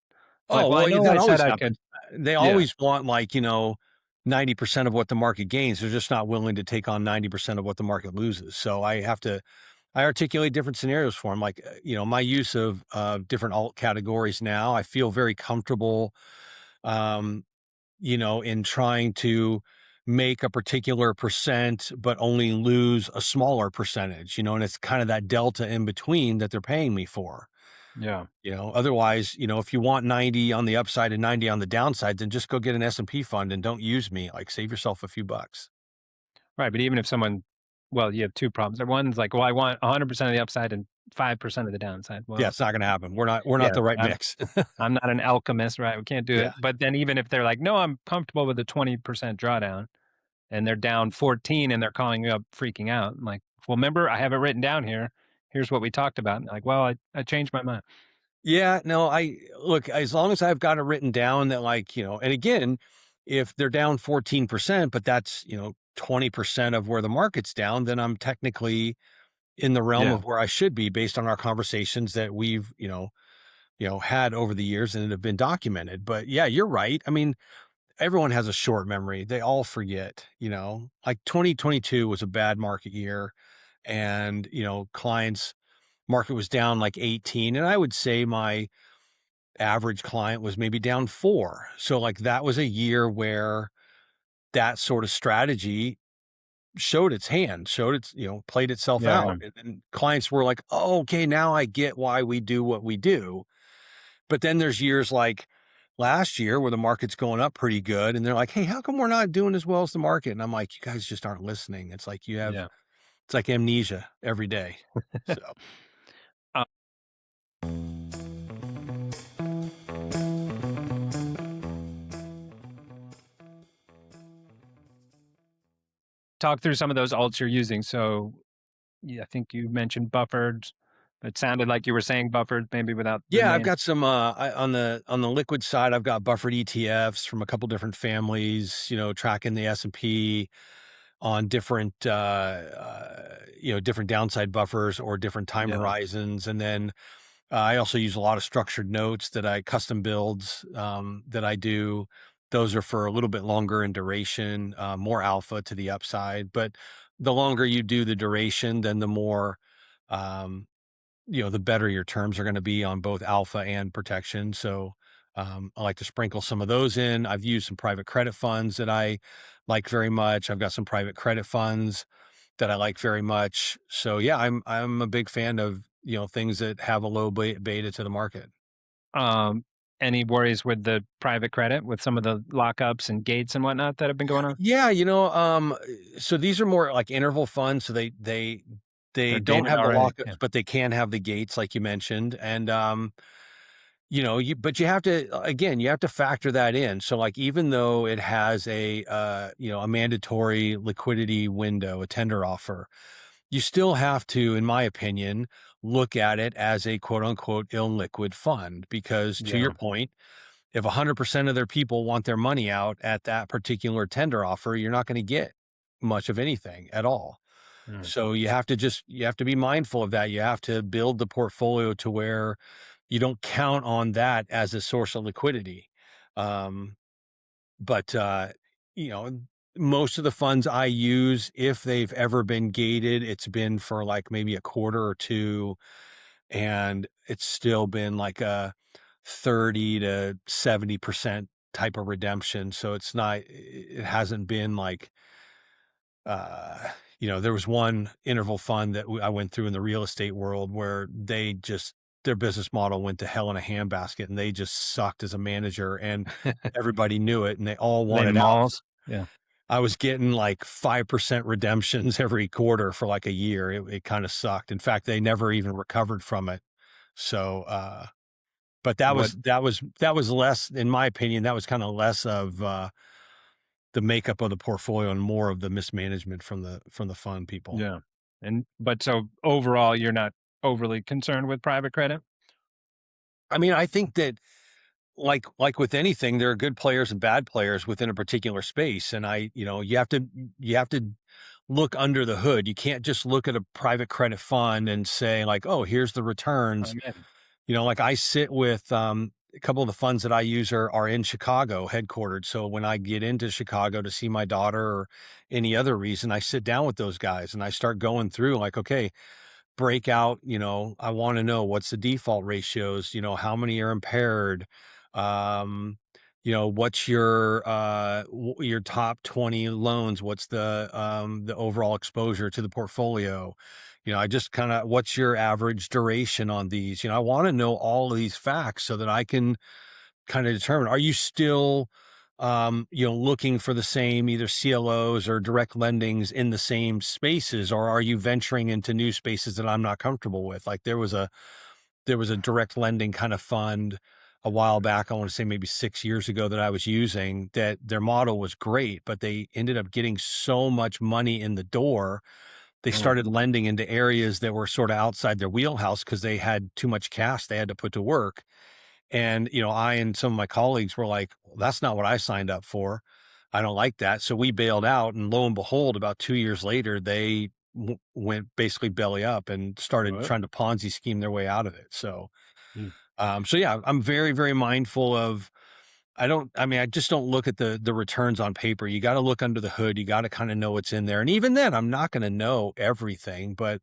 Like, Oh, well, I well, know that I said always I happens. could. They Yeah. always want, like, 90% of what the market gains. They're just not willing to take on 90% of what the market loses. So I articulate different scenarios for them. Like, my use of different alt categories now, I feel very comfortable, um, in trying to make a particular percent, but only lose a smaller percentage, and it's kind of that delta in between that they're paying me for. Yeah. Otherwise, if you want 90 on the upside and 90 on the downside, then just go get an S&P fund and don't use me. Like, save yourself a few bucks. Right, but even if someone well, you have 2 problems. One's like, "Well, I want 100% of the upside and 5% of the downside." Yeah, Well, it's not going to happen. We're not yeah, the right I'm mix. I'm not an alchemist, right? We can't do Yeah. it. But then even if they're like, "No, I'm comfortable with a 20% drawdown," and they're down 14 and they're calling you up freaking out, I'm like, "Well, remember, I have it written down here. Here's what we talked about." And like, "Well, I changed my mind." Yeah, no, I look, as long as I've got it written down that, like, and again, if they're down 14%, but that's, 20% of where the market's down, then I'm technically in the realm Yeah, of where I should be based on our conversations that we've, had over the years and have been documented. But yeah, you're right. I mean, everyone has a short memory. They all forget, like 2022 was a bad market year, and, clients market was down like 18. And I would say my average client was maybe down 4. So like that was a year where that sort of strategy showed its hand, played itself yeah, yeah. out. And clients were like, oh, okay, now I get why we do what we do. But then there's years like last year where the market's going up pretty good. And they're like, hey, how come we're not doing as well as the market? And I'm like, you guys just aren't listening. It's like Yeah. it's like amnesia every day. So Uh, talk through some of those alts you're using. So, yeah, I think you mentioned buffered. It sounded like you were saying buffered, maybe without the yeah, I've name. got some on the liquid side, I've got buffered ETFs from a couple different families, tracking the S&P on different different downside buffers or different time Yeah. horizons. And then I also use a lot of structured notes that I custom builds that I do. Those are for a little bit longer in duration, more alpha to the upside. But the longer you do the duration, then the more, um, the better your terms are going to be on both alpha and protection. So I like to sprinkle some of those in. I've used some private credit funds that I like very much. I've got some private credit funds that I like very much. So yeah, I'm a big fan of, things that have a low beta to the market. Um, any worries with the private credit with some of the lockups and gates and whatnot that have been going on? Yeah, so these are more like interval funds. So they They're don't gated have the already. lockups, Yeah. but they can have the gates, like you mentioned. And but you have to, again, you have to factor that in. So like, even though it has a mandatory liquidity window, a tender offer, you still have to, in my opinion, look at it as a quote unquote illiquid fund, because to your Yeah. point, if 100% of their people want their money out at that particular tender offer, you're not going to get much of anything at all. Mm. So you have to be mindful of that. You have to build the portfolio to where you don't count on that as a source of liquidity. Um, but you know, most of the funds I use, if they've ever been gated, it's been for like maybe a quarter or two, and it's still been like a 30 to 70% type of redemption. So it hasn't been like, there was one interval fund that I went through in the real estate world where their business model went to hell in a handbasket, and they just sucked as a manager, and everybody knew it, and they all They wanted out. malls. Yeah. I was getting like 5% redemptions every quarter for like a year. It kind of sucked. In fact, they never even recovered from it. So, but What? that was less, in my opinion, that was kind of less of the makeup of the portfolio and more of the mismanagement from the fund people. Yeah. But so overall, you're not overly concerned with private credit? I mean, I think that, like with anything, there are good players and bad players within a particular space, and you have to look under the hood. You can't just look at a private credit fund and say like, oh, here's the returns. I'm in. Like I sit with a couple of the funds that I use are in Chicago headquartered. So when I get into Chicago to see my daughter or any other reason, I sit down with those guys and I start going through like, okay, break out, I want to know what's the default ratios, how many are impaired, um, what's your top 20 loans, what's the overall exposure to the portfolio, I just kind of, what's your average duration on these, I want to know all of these facts so that I can kind of determine, are you still looking for the same either CLOs or direct lendings in the same spaces, or are you venturing into new spaces that I'm not comfortable with? Like there was a direct lending kind of fund a while back, I want to say maybe 6 years ago, that I was using, that their model was great, but they ended up getting so much money in the door. They Mm. started lending into areas that were sort of outside their wheelhouse because they had too much cash they had to put to work. And, I and some of my colleagues were like, well, that's not what I signed up for. I don't like that. So we bailed out. And lo and behold, about 2 years later, they went basically belly up and started What? trying to Ponzi scheme their way out of it. So, Mm. so yeah, I'm very, very mindful of, I mean, I just don't look at the returns on paper. You got to look under the hood. You got to kind of know what's in there. And even then, I'm not going to know everything, but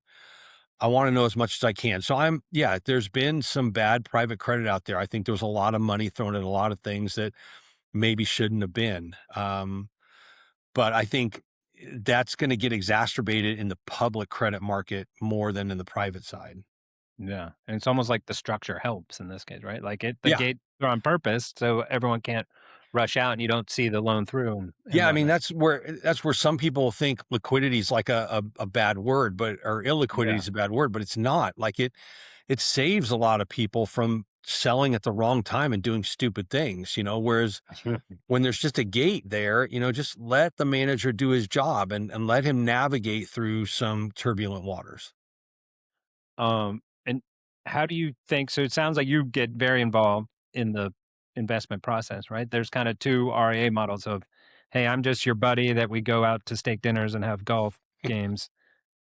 I wanna know as much as I can. So yeah, there's been some bad private credit out there. I think there was a lot of money thrown at a lot of things that maybe shouldn't have been. But I think that's gonna get exacerbated in the public credit market more than in the private side. Yeah. And it's almost like the structure helps in this case, right? Like the Yeah. gates are on purpose so everyone can't rush out and you don't see the loan through and Yeah, I mean, whatnot. that's where some people think liquidity is like a bad word, or illiquidity Yeah. is a bad word, but it's not. Like it saves a lot of people from selling at the wrong time and doing stupid things, whereas when there's just a gate there, just let the manager do his job and let him navigate through some turbulent waters. And how do you think so it sounds like you get very involved in the investment process, right? There's kind of two RIA models of, hey, I'm just your buddy that we go out to steak dinners and have golf games,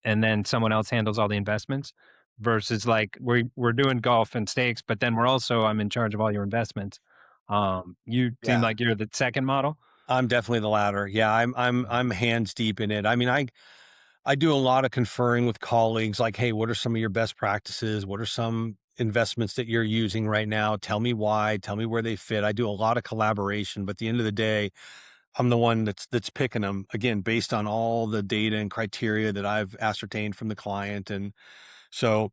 and then someone else handles all the investments. versus like we're doing golf and stakes, but then I'm in charge of all your investments. You seem Yeah. like you're the second model. I'm definitely the latter. Yeah, I'm hands deep in it. I mean, I do a lot of conferring with colleagues like, "Hey, what are some of your best practices? What are some investments that you're using right now? Tell me why, tell me where they fit." I do a lot of collaboration, but at the end of the day, I'm the one that's picking them, again, based on all the data and criteria that I've ascertained from the client, and so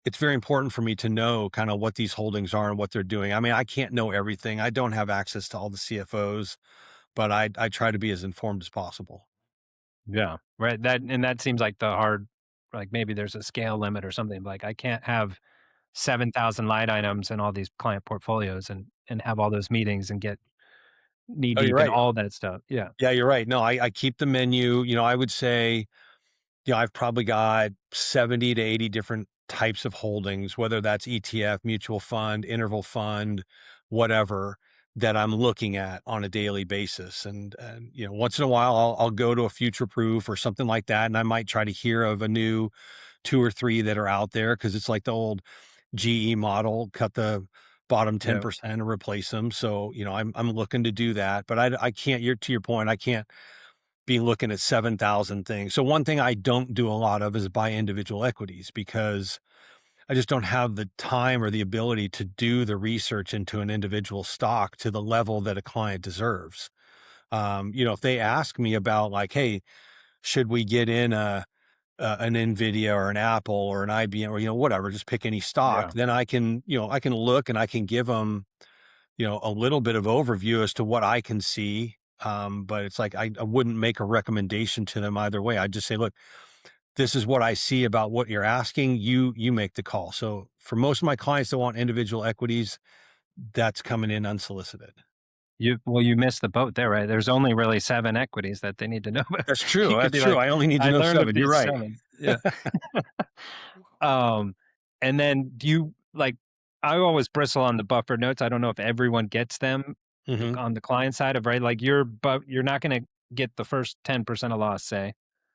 it's very important for me to know kinda what these holdings are and what they're doing. I mean, I can't know everything. I don't have access to all the CFOs, but I try to be as informed as possible. Yeah, right. That seems like the hard, like maybe there's a scale limit or something. Like I can't have 7,000 line items in all these client portfolios and have all those meetings and get knee Oh, you're deep in right. all that stuff. Yeah, Yeah, you're right. No, I keep the menu. I would say, I've probably got 70 to 80 different types of holdings, whether that's ETF, mutual fund, interval fund, whatever, that I'm looking at on a daily basis. And once in a while, I'll go to a future proof or something like that, and I might try to hear of a new two or three that are out there because it's like the old GE model, cut the bottom yeah. 10% and replace them. So, I'm looking to do that, but I can't, to your point, I can't be looking at 7,000 things. So one thing I don't do a lot of is buy individual equities because I just don't have the time or the ability to do the research into an individual stock to the level that a client deserves. If they ask me about like, hey, should we get in an Nvidia or an Apple or an IBM or whatever, just pick any stock, Yeah. then I can look and I can give them a little bit of overview as to what I can see. But it's like I wouldn't make a recommendation to them either way. I'd just say, look, this is what I see about what you're asking. You make the call. So for most of my clients that want individual equities, that's coming in unsolicited. You missed the boat there, right? There's only really 7 equities that they need to know about. That's true. You could That's be true. like, I only need to "I know learned of seven. You're these right. 7." Yeah. Um, and then do you like I always bristle on the buffer notes. I don't know if everyone gets them Hmm. on the client side of right, like you're not gonna get the first 10% of loss, say,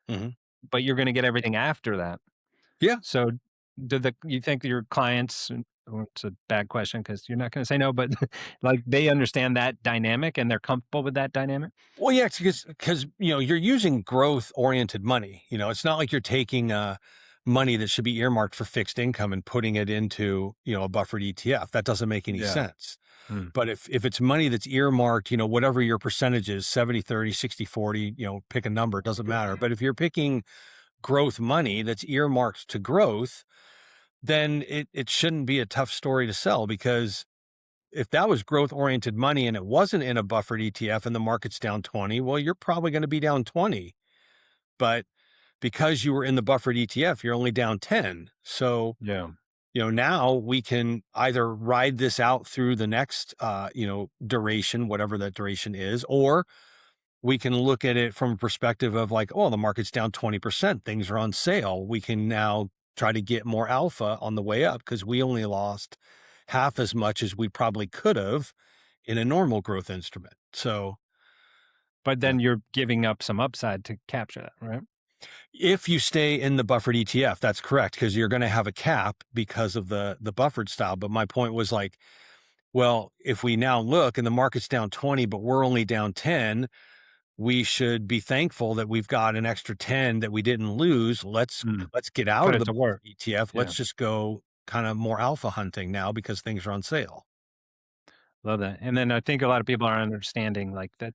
Hmm. but you're gonna get everything after that. Yeah. So do you think that your clients, well, it's a bad question because you're not gonna say no, but like they understand that dynamic and they're comfortable with that dynamic? Well, yeah, because you're using growth oriented money. It's not like you're taking money that should be earmarked for fixed income and putting it into a buffered ETF. That doesn't make any Yeah. sense. Mm. But if it's money that's earmarked, whatever your percentage is, 70, 30, 60, 40, pick a number, it doesn't matter. But if you're picking growth money that's earmarked to growth, then it shouldn't be a tough story to sell because if that was growth oriented money and it wasn't in a buffered ETF and the market's down 20, well, you're probably going to be down 20. But because you were in the buffered ETF, you're only down 10. So, Yeah. now we can either ride this out through the next, duration, whatever that duration is, or we can look at it from a perspective of like, oh, the market's down 20%, things are on sale. We can now try to get more alpha on the way up because we only lost half as much as we probably could have in a normal growth instrument. So, But yeah, then you're giving up some upside to capture that, right? if you stay in the buffered ETF, that's correct because you're going to have a cap because of the buffered style. But my point was like, well, if we now look and the market's down 20, but we're only down 10, we should be thankful that we've got an extra 10 that we didn't lose. Mm. Let's get out Put of it the to work. ETF. Yeah. Let's just go kind of more alpha hunting now because things are on sale. Love that. And then I think a lot of people are understanding like that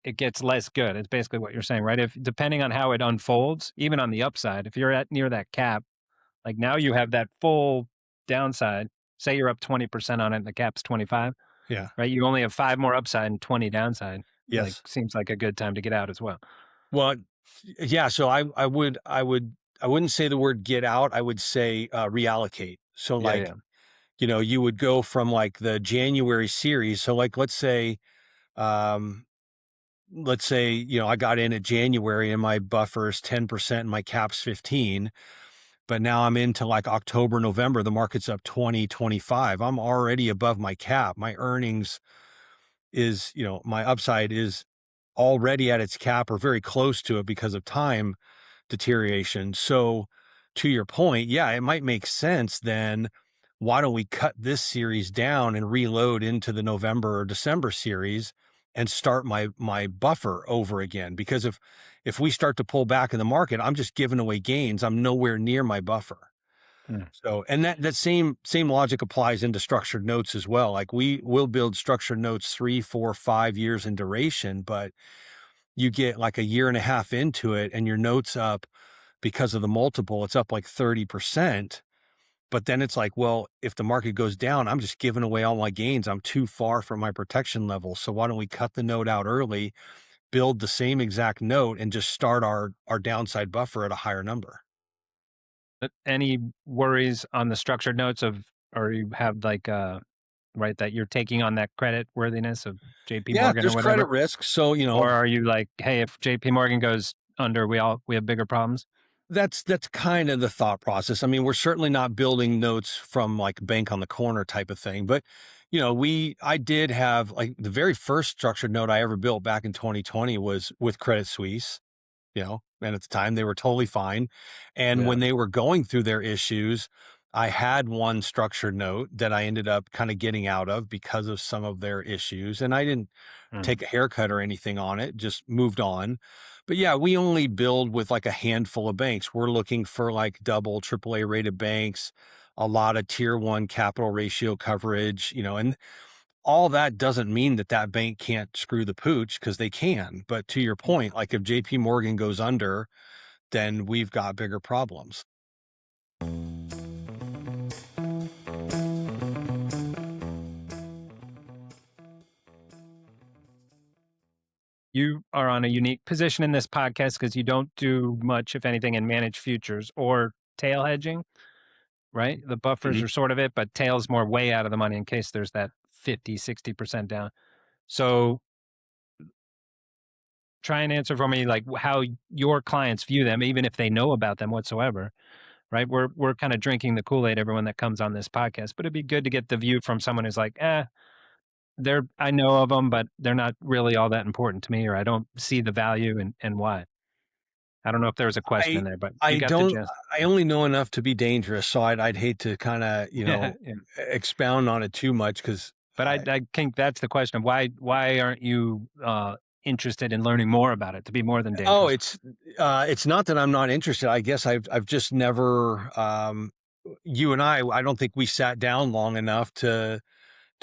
it gets less good. It's basically what you're saying, right? If depending on how it unfolds, even on the upside, if you're at near that cap, like now you have that full downside. Say you're up 20% on it and the cap's 25, Yeah. right? You only have 5 more upside and 20 downside. Like Yes. seems like a good time to get out as well. Well, yeah. So I wouldn't say the word get out. I would say reallocate. So Yeah, like, yeah. you would go from like the January series. So like, um, let's say, I got in at January and my buffer is 10% and my cap's 15. But now I'm into like October, November, the market's up 20, 25. I'm already above my cap. My earnings is, my upside is already at its cap or very close to it because of time deterioration. So to your point, yeah, it might make sense then. Why don't we cut this series down and reload into the November or December series and start my buffer over again? Because if we start to pull back in the market, I'm just giving away gains. I'm nowhere near my buffer. Mm. So, and that same logic applies into structured notes as well. Like we will build structured notes 3, 4, 5 years in duration, but you get like a year and a half into it and your notes up because of the multiple, it's up like 30%. But then it's like, well, if the market goes down, I'm just giving away all my gains. I'm too far from my protection level. So why don't we cut the note out early, build the same exact note, and just start our downside buffer at a higher number? Any worries on the structured notes or you have like, right, that you're taking on that credit worthiness of JP Yeah, Morgan or there's credit whatever? risk. So, Or are you like, hey, if JP Morgan goes under, we have bigger problems? that's kind of the thought process. I mean, we're certainly not building notes from like bank on the corner type of thing, but I did have like the very first structured note I ever built back in 2020 was with Credit Suisse, and at the time they were totally fine. And Yeah. when they were going through their issues, I had one structured note that I ended up kind of getting out of because of some of their issues. And I didn't Mm. take a haircut or anything on it, just moved on. But yeah, we only build with like a handful of banks. We're looking for like double, AAA rated banks, a lot of tier one capital ratio coverage, and all that doesn't mean that that bank can't screw the pooch because they can. But to your point, like if JP Morgan goes under, then we've got bigger problems. You are on a unique position in this podcast because you don't do much, if anything, in managed futures or tail hedging, right? The buffers Mhm. are sort of it, but tail's more way out of the money in case there's that 50, 60% down. So try and answer for me like how your clients view them, even if they know about them whatsoever, right? We're kind of drinking the Kool-Aid, everyone that comes on this podcast, but it'd be good to get the view from someone who's like, I know of them, but they're not really all that important to me, or I don't see the value and why. I don't know if there was a question I in there, but you I got the don't gist. I only know enough to be dangerous, so I'd hate to kinda, Yeah, yeah. expound on it too much because But I think that's the question of why aren't you interested in learning more about it to be more than oh, dangerous? it's not that I'm not interested. I guess I've just never, you and I don't think we sat down long enough to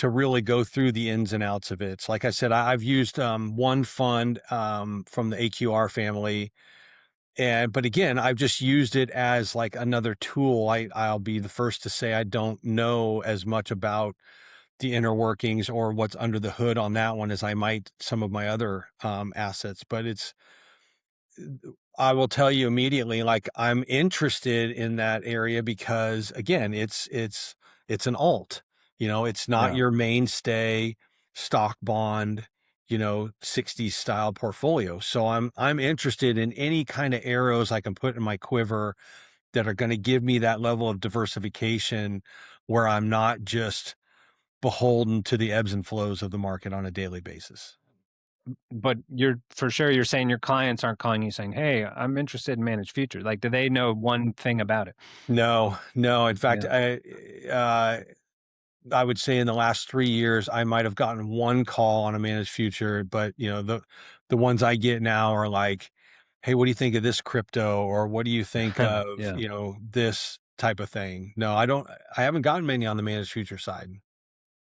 really go through the ins and outs of it. It's like I said, I've used, one fund, from the AQR family. But again, I've just used it as like another tool. I'll be the first to say I don't know as much about the inner workings or what's under the hood on that one as I might some of my other assets. But I will tell you immediately, like I'm interested in that area because again, it's an alt. It's not Yeah. your mainstay stock bond, 60s style portfolio. So I'm interested in any kind of arrows I can put in my quiver that are going to give me that level of diversification where I'm not just beholden to the ebbs and flows of the market on a daily basis. But you're saying your clients aren't calling you saying, "Hey, I'm interested in managed futures." Like, do they know one thing about it? No, no. In fact, Yeah. I would say in the last 3 years, I might have gotten one call on a managed future, but, the ones I get now are like, "Hey, what do you think of this crypto?" Or, "What do you think of, Yeah. this type of thing?" No, I haven't gotten many on the managed future side.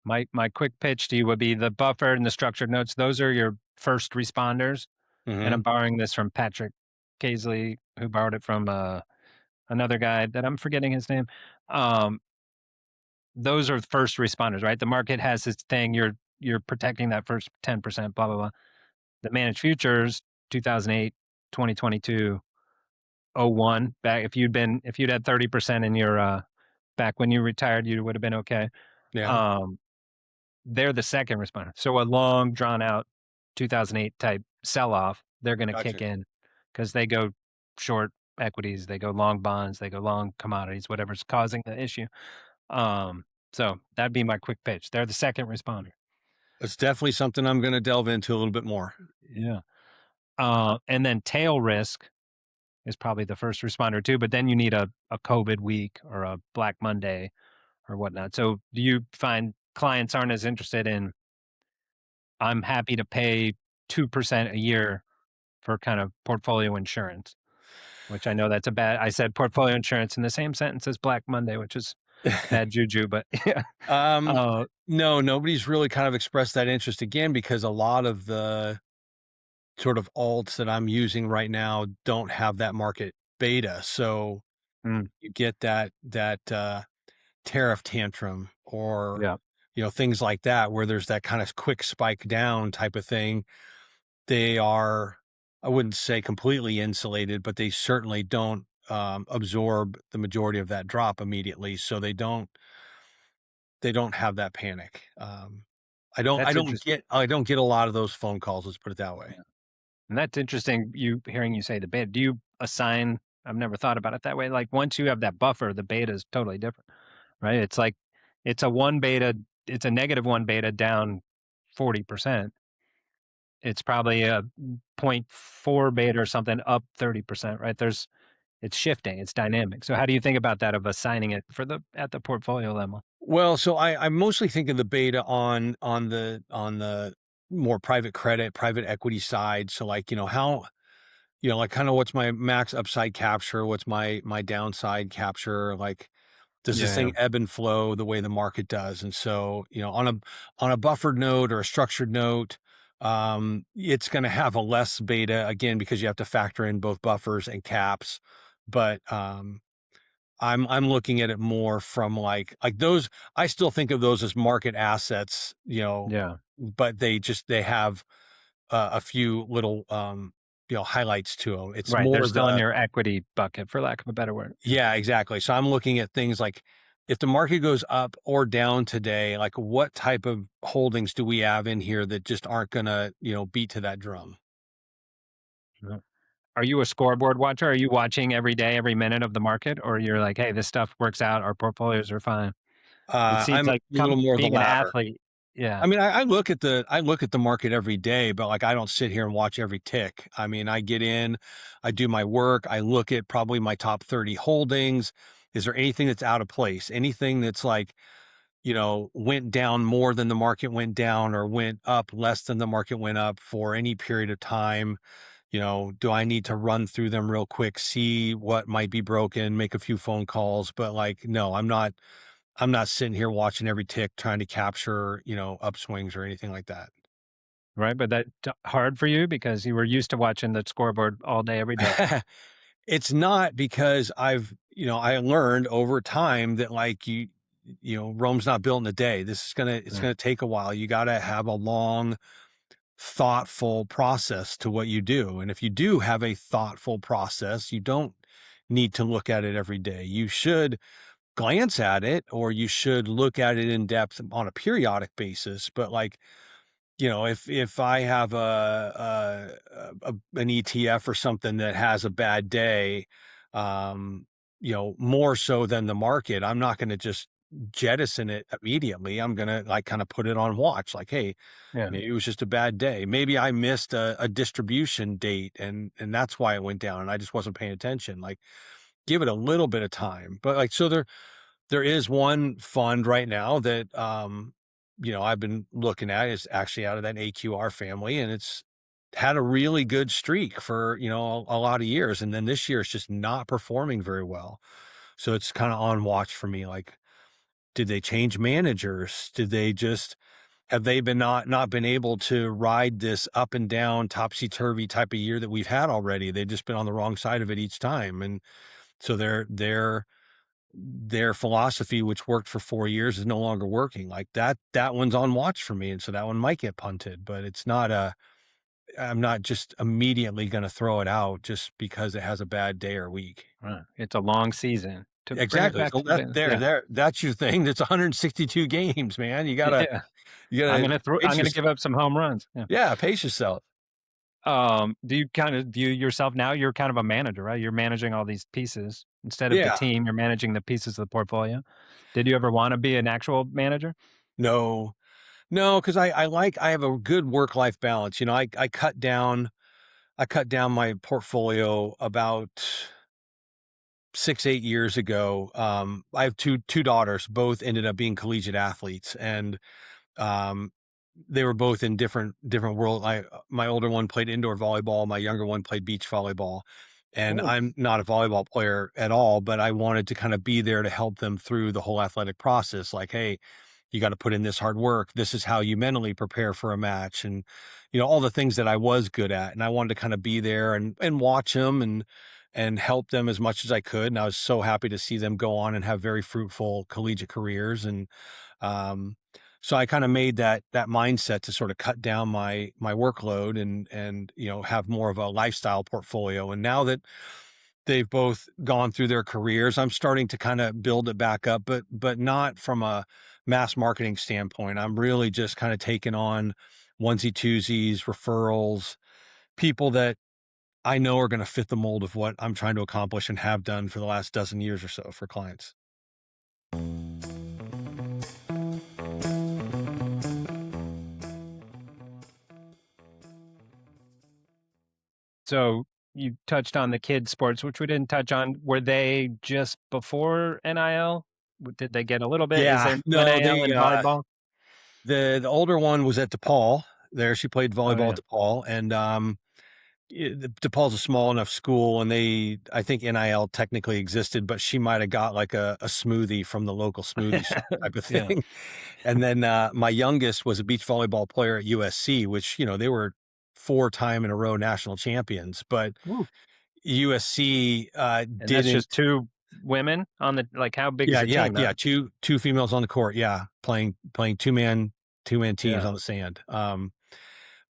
My quick pitch to you would be the buffer and the structured notes. Those are your first responders. And I'm Mhm. borrowing this from Patrick Casely, who borrowed it from another guy that I'm forgetting his name. Um, those are first responders, right? The market has this thing. You're protecting that first 10%, blah, blah, blah. The managed futures, 2008, 2022, 01, back if you'd had 30% in your back when you retired, you would have been okay. Yeah, Um, they're the second responder. So a long, drawn out 2008 type sell off, they're going to kick gotcha. in because they go short equities, they go long bonds, they go long commodities, whatever's causing the issue. Um, so that'd be my quick pitch. They're the second responder. It's definitely something I'm gonna delve into a little bit more. Yeah. And then tail risk. is probably the first responder too, but then you need a COVID week or a Black Monday or whatnot. So do you find clients aren't as interested in, I'm happy to pay 2% a year for kind of portfolio insurance, which I know that's a bad, I said portfolio insurance in the same sentence as Black Monday, which is bad juju, but yeah. Um, Uh, no, nobody's really kind of expressed that interest again because a lot of the sort of alts that I'm using right now don't have that market beta. So mm, you get that tariff tantrum or yeah, things like that where there's that kind of quick spike down type of thing. They are, I wouldn't say completely insulated, but they certainly don't absorb the majority of that drop immediately. So they don't have that panic. I don't I that's don't interesting. get I don't get a lot of those phone calls, let's put it that way. Yeah. And that's interesting. You hearing you say the beta. Do you assign? I've never thought about it that way. Like once you have that buffer, the beta is totally different, right? It's like it's a one beta. It's a negative one beta down 40%. It's probably a point 0.4 beta or something up 30%, right? It's shifting, it's dynamic. So how do you think about that of assigning it for the at the portfolio level? Well, so I mostly think of the beta on the more private credit, private equity side. So like, how, like kind of what's my max upside capture, what's my downside capture, like does this Yeah, thing yeah. ebb and flow the way the market does? And so, on a buffered note or a structured note, it's going to have a less beta again because you have to factor in both buffers and caps. But I'm looking at it more from like those. I still think of those as market assets, Yeah. but they have a few little highlights to them. It's Right, they're more still in the your equity bucket, for lack of a better word. Yeah. yeah, exactly. So I'm looking at things like if the market goes up or down today, like what type of holdings do we have in here that just aren't gonna beat to that drum? Yeah. Are you a scoreboard watcher? Are you watching every day, every minute of the market? Or you're like, "Hey, this stuff works out, our portfolios are fine." It seems I'm a like little more the being an latter. athlete. Yeah. I mean, I look at the market every day, but like I don't sit here and watch every tick. I mean, I get in, I do my work, I look at probably my top 30 holdings. Is there anything that's out of place? Anything that's like, went down more than the market went down or went up less than the market went up for any period of time? Do I need to run through them real quick, see what might be broken, make a few phone calls? But like, no, I'm not sitting here watching every tick trying to capture, upswings or anything like that. Right, but that hard for you because you were used to watching the scoreboard all day, every day. It's not because I learned over time that like Rome's not built in a day. It's Yeah. gonna take a while. You gotta have a long, thoughtful process to what you do. And if you do have a thoughtful process, you don't need to look at it every day. You should glance at it or you should look at it in depth on a periodic basis. But like, if I have an ETF or something that has a bad day, um, more so than the market, I'm not going to just jettison it immediately. I'm going to like kind of put it on watch. Like, hey, Yeah. maybe it was just a bad day. Maybe I missed a distribution date and that's why it went down and I just wasn't paying attention. Like, give it a little bit of time. But like, so there is one fund right now that, I've been looking at. It's actually out of that AQR family, and it's had a really good streak for, a lot of years. And then this year it's just not performing very well. So it's kind of on watch for me. Like, did they change managers? Did they just have they been not been able to ride this up and down topsy turvy type of year that we've had already? They've just been on the wrong side of it each time. And so their philosophy, which worked for 4 years, is no longer working. Like that one's on watch for me, and so that one might get punted, but it's not a I'm not just immediately gonna throw it out just because it has a bad day or week. Right. It's a long season to bring it Exactly. back So to the yeah. that's your thing. That's 162 games, man. You gotta Yeah. you gotta I'm pace gonna yourself. give up some home runs. Yeah. Yeah, pace yourself. Do you kind of view yourself now? You're kind of a manager, right? You're managing all these pieces instead of the Yeah. team. You're managing the pieces of the portfolio. Did you ever want to be an actual manager? No. No, because I have a good work-life balance. I cut down I cut down my portfolio about 6, 8 years ago. I have two daughters, both ended up being collegiate athletes, and um, they were both in different world. My older one played indoor volleyball, my younger one played beach volleyball. And Oh, I'm not a volleyball player at all, but I wanted to kind of be there to help them through the whole athletic process. Like, hey, you got to put in this hard work. This is how you mentally prepare for a match, and all the things that I was good at. And I wanted to kind of be there and watch them and help them as much as I could. And I was so happy to see them go on and have very fruitful collegiate careers. And um, so I kind of made that mindset to sort of cut down my workload and have more of a lifestyle portfolio. And now that they've both gone through their careers, I'm starting to kind of build it back up, but not from a mass marketing standpoint. I'm really just kind of taking on onesie twosies, referrals, people that I know are going to fit the mold of what I'm trying to accomplish and have done for the last dozen years or so for clients. so you touched on the kids' sports, which we didn't touch on. Were they just before NIL? Did they get a little bit? Is Yeah, there no, NIL in volleyball? the older one was at DePaul. There, she played Oh volleyball yeah. at DePaul, and DePaul's a small enough school, and I think NIL technically existed, but she might have got like a smoothie from the local smoothie shop type of Yeah. thing. And then my youngest was a beach volleyball player at USC, which they were 4 time in a row national champions, but Woo. USC And that's didn't. just two women on the like. How big is Yeah, the yeah, team yeah. though? Two females on the court. Yeah, playing two man teams Yeah. on the sand.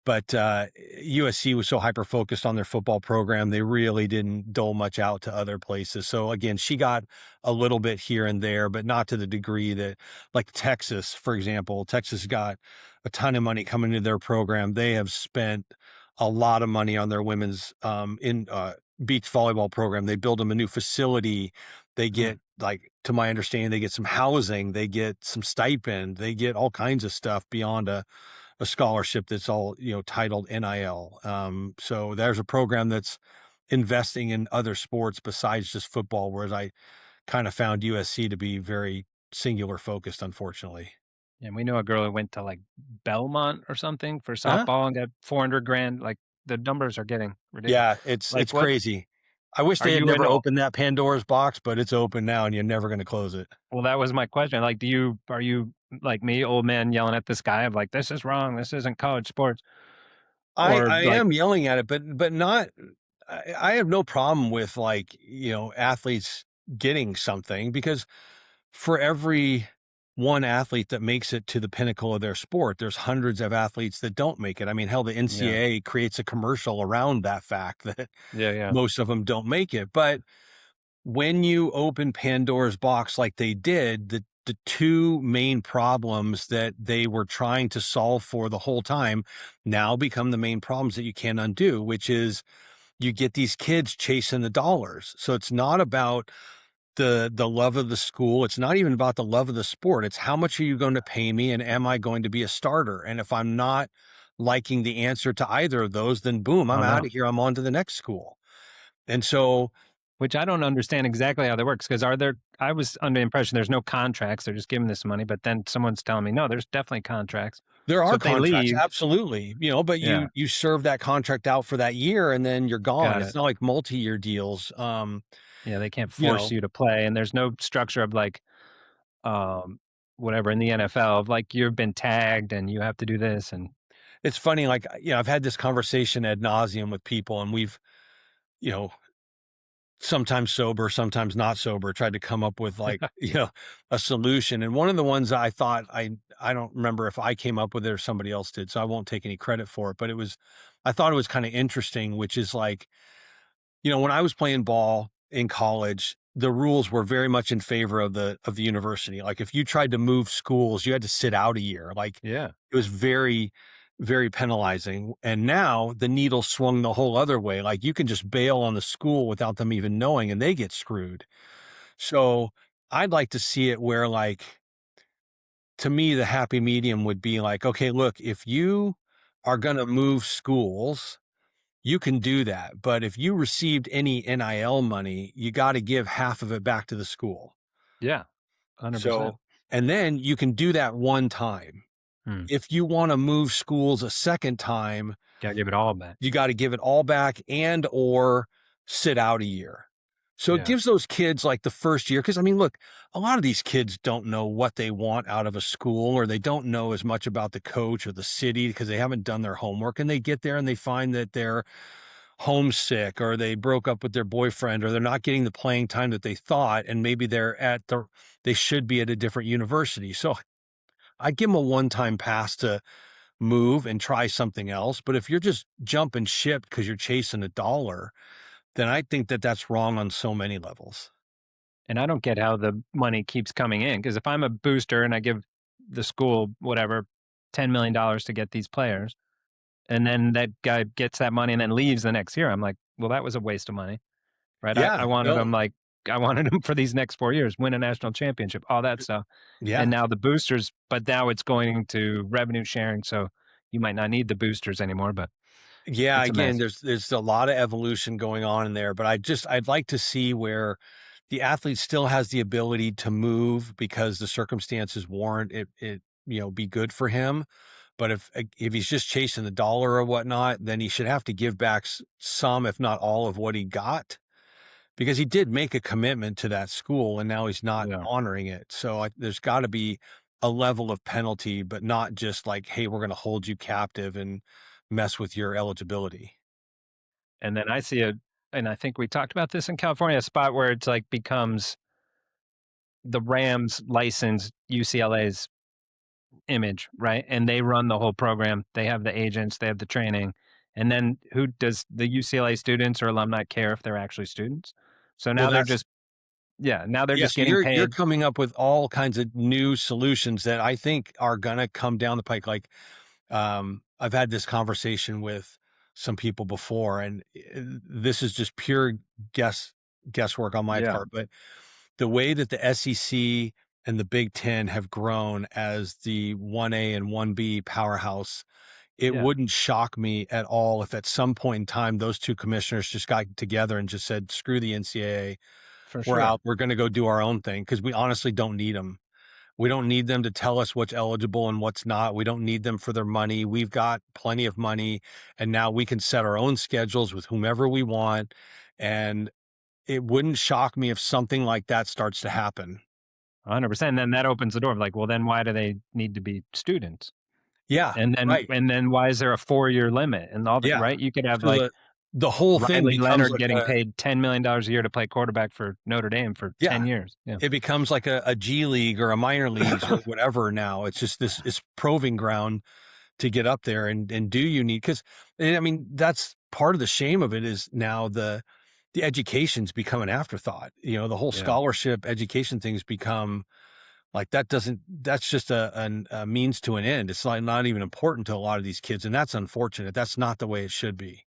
But USC was so hyper focused on their football program, they really didn't dole much out to other places. So again, she got a little bit here and there, but not to the degree that, like Texas, for example. Texas got a ton of money coming into their program. They have spent a lot of money on their women's in beach volleyball program. They build them a new facility. They Mm. get, like, to my understanding, they get some housing, they get some stipend, they get all kinds of stuff beyond a scholarship that's all titled NIL. So there's a program that's investing in other sports besides just football, whereas I kind of found USC to be very singular focused, unfortunately. And we know a girl who went to like Belmont or something for Huh? softball and got 400 grand. Like the numbers are getting ridiculous. Yeah, it's Like what crazy. I wish are they had you in never all? opened that Pandora's box, but it's open now and you're never going to close it. Well, that was my question. Like, are you like me, old man yelling at the sky of like, this is wrong. This isn't college sports. I Or I like, am yelling at it, but not. I have no problem with, like, athletes getting something, because for every one athlete that makes it to the pinnacle of their sport, there's hundreds of athletes that don't make it. I mean, hell, the yeah, NCAA creates a commercial around that fact that yeah, yeah. most of them don't make it. But when you open Pandora's box like they did, the two main problems that they were trying to solve for the whole time now become the main problems that you can't undo, which is you get these kids chasing the dollars. So it's not about the love of the school. It's not even about the love of the sport. It's how much are you going to pay me, and am I going to be a starter? And if I'm not liking the answer to either of those, then boom, I'm Oh out no. of here. I'm on to the next school. And so Which I don't understand exactly how that works. Because I was under the impression there's no contracts. They're just giving this money. But then someone's telling me, no, there's definitely contracts. there So are if they contracts, leave, absolutely, but yeah, you serve that contract out for that year and then you're gone. got It's it. not like multi-year deals. Yeah, they can't You force know, you to play. And there's no structure of like, whatever in the NFL of like you've been tagged and you have to do this. And it's funny, like, I've had this conversation ad nauseum with people, and we've, you know, sometimes sober, sometimes not sober, tried to come up with, like, a solution. And one of the ones I thought, I don't remember if I came up with it or somebody else did, so I won't take any credit for it, but I thought it was kind of interesting, which is like, when I was playing ball in college, the rules were very much in favor of the university. Like, if you tried to move schools, you had to sit out a year. Like, yeah, it was very, very penalizing. And now the needle swung the whole other way. Like, you can just bail on the school without them even knowing, and they get screwed. So I'd like to see it where, like, to me, the happy medium would be like, okay, look, if you are going to move schools, you can do that. But if you received any NIL money, you got to give half of it back to the school. Yeah, 100%. So, and then you can do that one time. Hmm. If you want to move schools a second time, Gotta give it all back. you got to give it all back and or sit out a year. So it Yeah. gives those kids like the first year. Cause I mean, look, a lot of these kids don't know what they want out of a school, or they don't know as much about the coach or the city because they haven't done their homework, and they get there and they find that they're homesick, or they broke up with their boyfriend, or they're not getting the playing time that they thought. And maybe they should be at a different university. So I give them a one-time pass to move and try something else. But if you're just jumping ship because you're chasing a dollar, then I think that that's wrong on so many levels. And I don't get how the money keeps coming in, because if I'm a booster and I give the school whatever $10 million to get these players, and then that guy gets that money and then leaves the next year, I'm like, well, that was a waste of money, right? I, Yeah, I wanted no, him like I wanted him for these next 4 years, win a national championship, all that stuff. And yeah, now the boosters, but now it's going to revenue sharing, so you might not need the boosters anymore, but yeah. it's a Again, mess. there's a lot of evolution going on in there, but I'd like to see where the athlete still has the ability to move because the circumstances warrant it, be good for him. But if he's just chasing the dollar or whatnot, then he should have to give back some, if not all, of what he got, because he did make a commitment to that school and now he's not Yeah. honoring it. So there's got to be a level of penalty, but not just like, hey, we're going to hold you captive and mess with your eligibility. And then I see and I think we talked about this in California, a spot where it's like becomes the Rams license UCLA's image, right? And they run the whole program. They have the agents, they have the training. And then who does the UCLA students or alumni care if they're actually students? So Well, now they're that's just, yeah, now they're yeah. just So getting you're paid. coming up with all kinds of new solutions that I think are going to come down the pike. Like, I've had this conversation with some people before, and this is just pure guesswork on my Yeah. part, but the way that the SEC and the Big Ten have grown as the 1A and 1B powerhouse, it Yeah. wouldn't shock me at all if at some point in time those two commissioners just got together and just said, screw the NCAA, For we're sure. out, we're going to go do our own thing, because we honestly don't need them. We don't need them to tell us what's eligible and what's not. We don't need them for their money. We've got plenty of money, and now we can set our own schedules with whomever we want. And it wouldn't shock me if something like that starts to happen. 100%. Then that opens the door of like, well, then why do they need to be students? Yeah, right. And then why is there a 4-year limit and all that, Yeah. right? You could have So like the whole thing Riley becomes Leonard like getting a paid $10 million a year to play quarterback for Notre Dame for yeah, 10 years. Yeah. it becomes like a G League or a minor leagues or whatever now. It's just this proving ground to get up there, and do you need, because I mean, that's part of the shame of it is now the education's become an afterthought. The whole Yeah. scholarship education thing's become like that's just a means to an end. It's like not even important to a lot of these kids, and that's unfortunate. That's not the way it should be.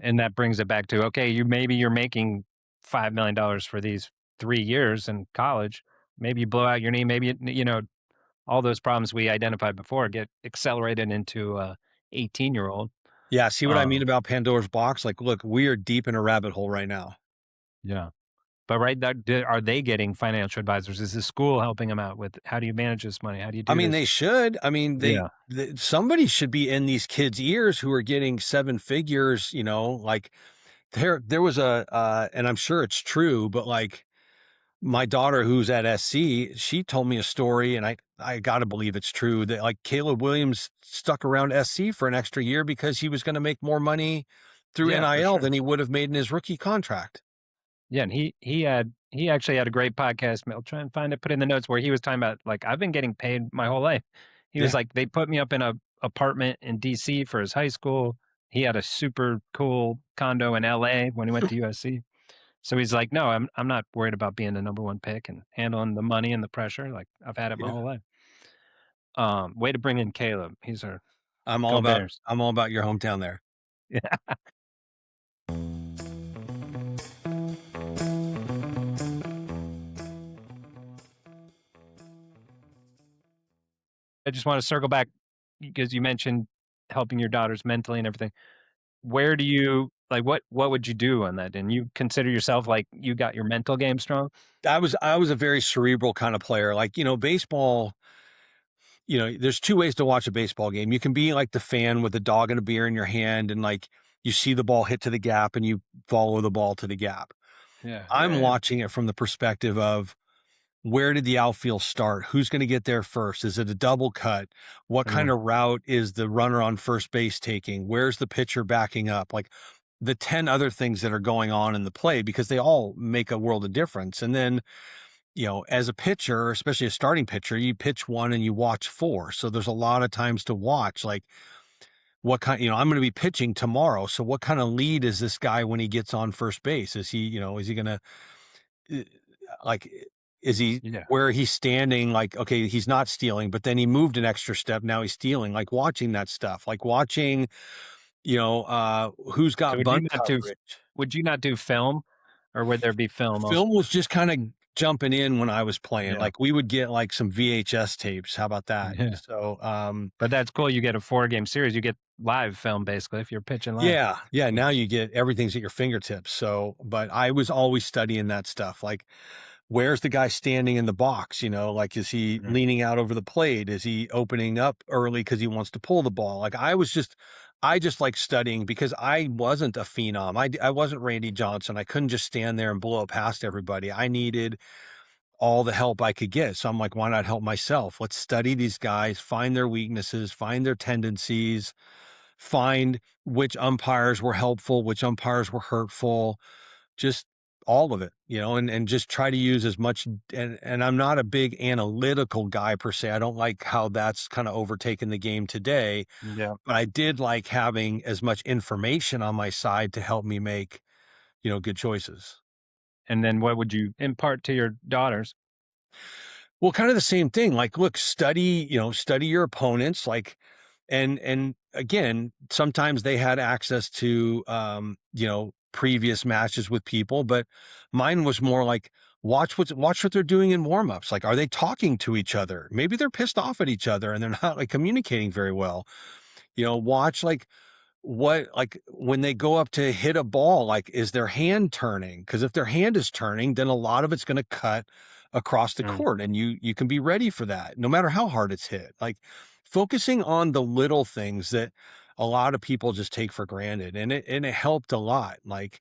And that brings it back to, okay, maybe you're making $5 million for these 3 years in college. Maybe you blow out your knee. Maybe, all those problems we identified before get accelerated into 18-year-old. Yeah, see what I mean Um, about Pandora's box? Like, look, we are deep in a rabbit hole right now. yeah. But right, are they getting financial advisors? Is the school helping them out with how do you manage this money? How do you I do mean, this? they should. I mean, Yeah. somebody should be in these kids' ears who are getting seven figures. Like there was and I'm sure it's true, but like my daughter who's at SC, she told me a story, and I got to believe it's true, that like Caleb Williams stuck around SC for an extra year because he was going to make more money through Yeah, for NIL sure. than he would have made in his rookie contract. Yeah, and he actually had a great podcast. I'll try and find it, put it in the notes, where he was talking about like I've been getting paid my whole life. He was Yeah. like, they put me up in a apartment in DC for his high school. He had a super cool condo in LA when he went to USC. So he's like, no, I'm not worried about being the number one pick and handling the money and the pressure. Like I've had it my Yeah. whole life. Way to bring in Caleb. He's our I'm all go about Bears. I'm all about your hometown there. Yeah. I just want to circle back because you mentioned helping your daughters mentally and everything. where do you like what would you do on that? And you consider yourself like you got your mental game strong? I was a very cerebral kind of player. Like, baseball, there's two ways to watch a baseball game. You can be like the fan with a dog and a beer in your hand and like you see the ball hit to the gap and you follow the ball to the gap. Yeah, I'm yeah, yeah. watching it from the perspective of where did the outfield start? Who's going to get there first? Is it a double cut? What kind Mm, of route is the runner on first base taking? Where's the pitcher backing up? Like the 10 other things that are going on in the play because they all make a world of difference. And then, as a pitcher, especially a starting pitcher, you pitch one and you watch four. So there's a lot of times to watch like what kind, I'm going to be pitching tomorrow. So what kind of lead is this guy when he gets on first base? Is he going to uh, like, is he yeah. where he's standing? Like, okay, he's not stealing, but then he moved an extra step. Now he's stealing, like watching that stuff, like watching, who's So got bunt coverage. would you not do film, or would there be film also? Film was just kind of jumping in when I was playing. Yeah. Like we would get like some VHS tapes. How about that? Yeah. So, But that's cool. You get a 4-game series. You get live film basically if you're pitching live. yeah, yeah. Now you get everything's at your fingertips. So, but I was always studying that stuff. Like, where's the guy standing in the box? Like, is he Mhm. leaning out over the plate? Is he opening up early because he wants to pull the ball? Like, I just like studying because I wasn't a phenom. I wasn't Randy Johnson. I couldn't just stand there and blow it past everybody. I needed all the help I could get. So I'm like, why not help myself? Let's study these guys, find their weaknesses, find their tendencies, find which umpires were helpful, which umpires were hurtful, just all of it, and just try to use as much. And I'm not a big analytical guy per se. I don't like how that's kind of overtaken the game today, Yeah. but I did like having as much information on my side to help me make, good choices. And then what would you impart to your daughters? Well, kind of the same thing. Like, look, study your opponents. Like, and again, sometimes they had access to, previous matches with people, but mine was more like watch what they're doing in warmups. Like, are they talking to each other? Maybe they're pissed off at each other and they're not like communicating very well. Watch like when they go up to hit a ball, like is their hand turning? Because if their hand is turning, then a lot of it's going to cut across the Mm, court, and you can be ready for that, no matter how hard it's hit. Like focusing on the little things that a lot of people just take for granted, and it helped a lot. Like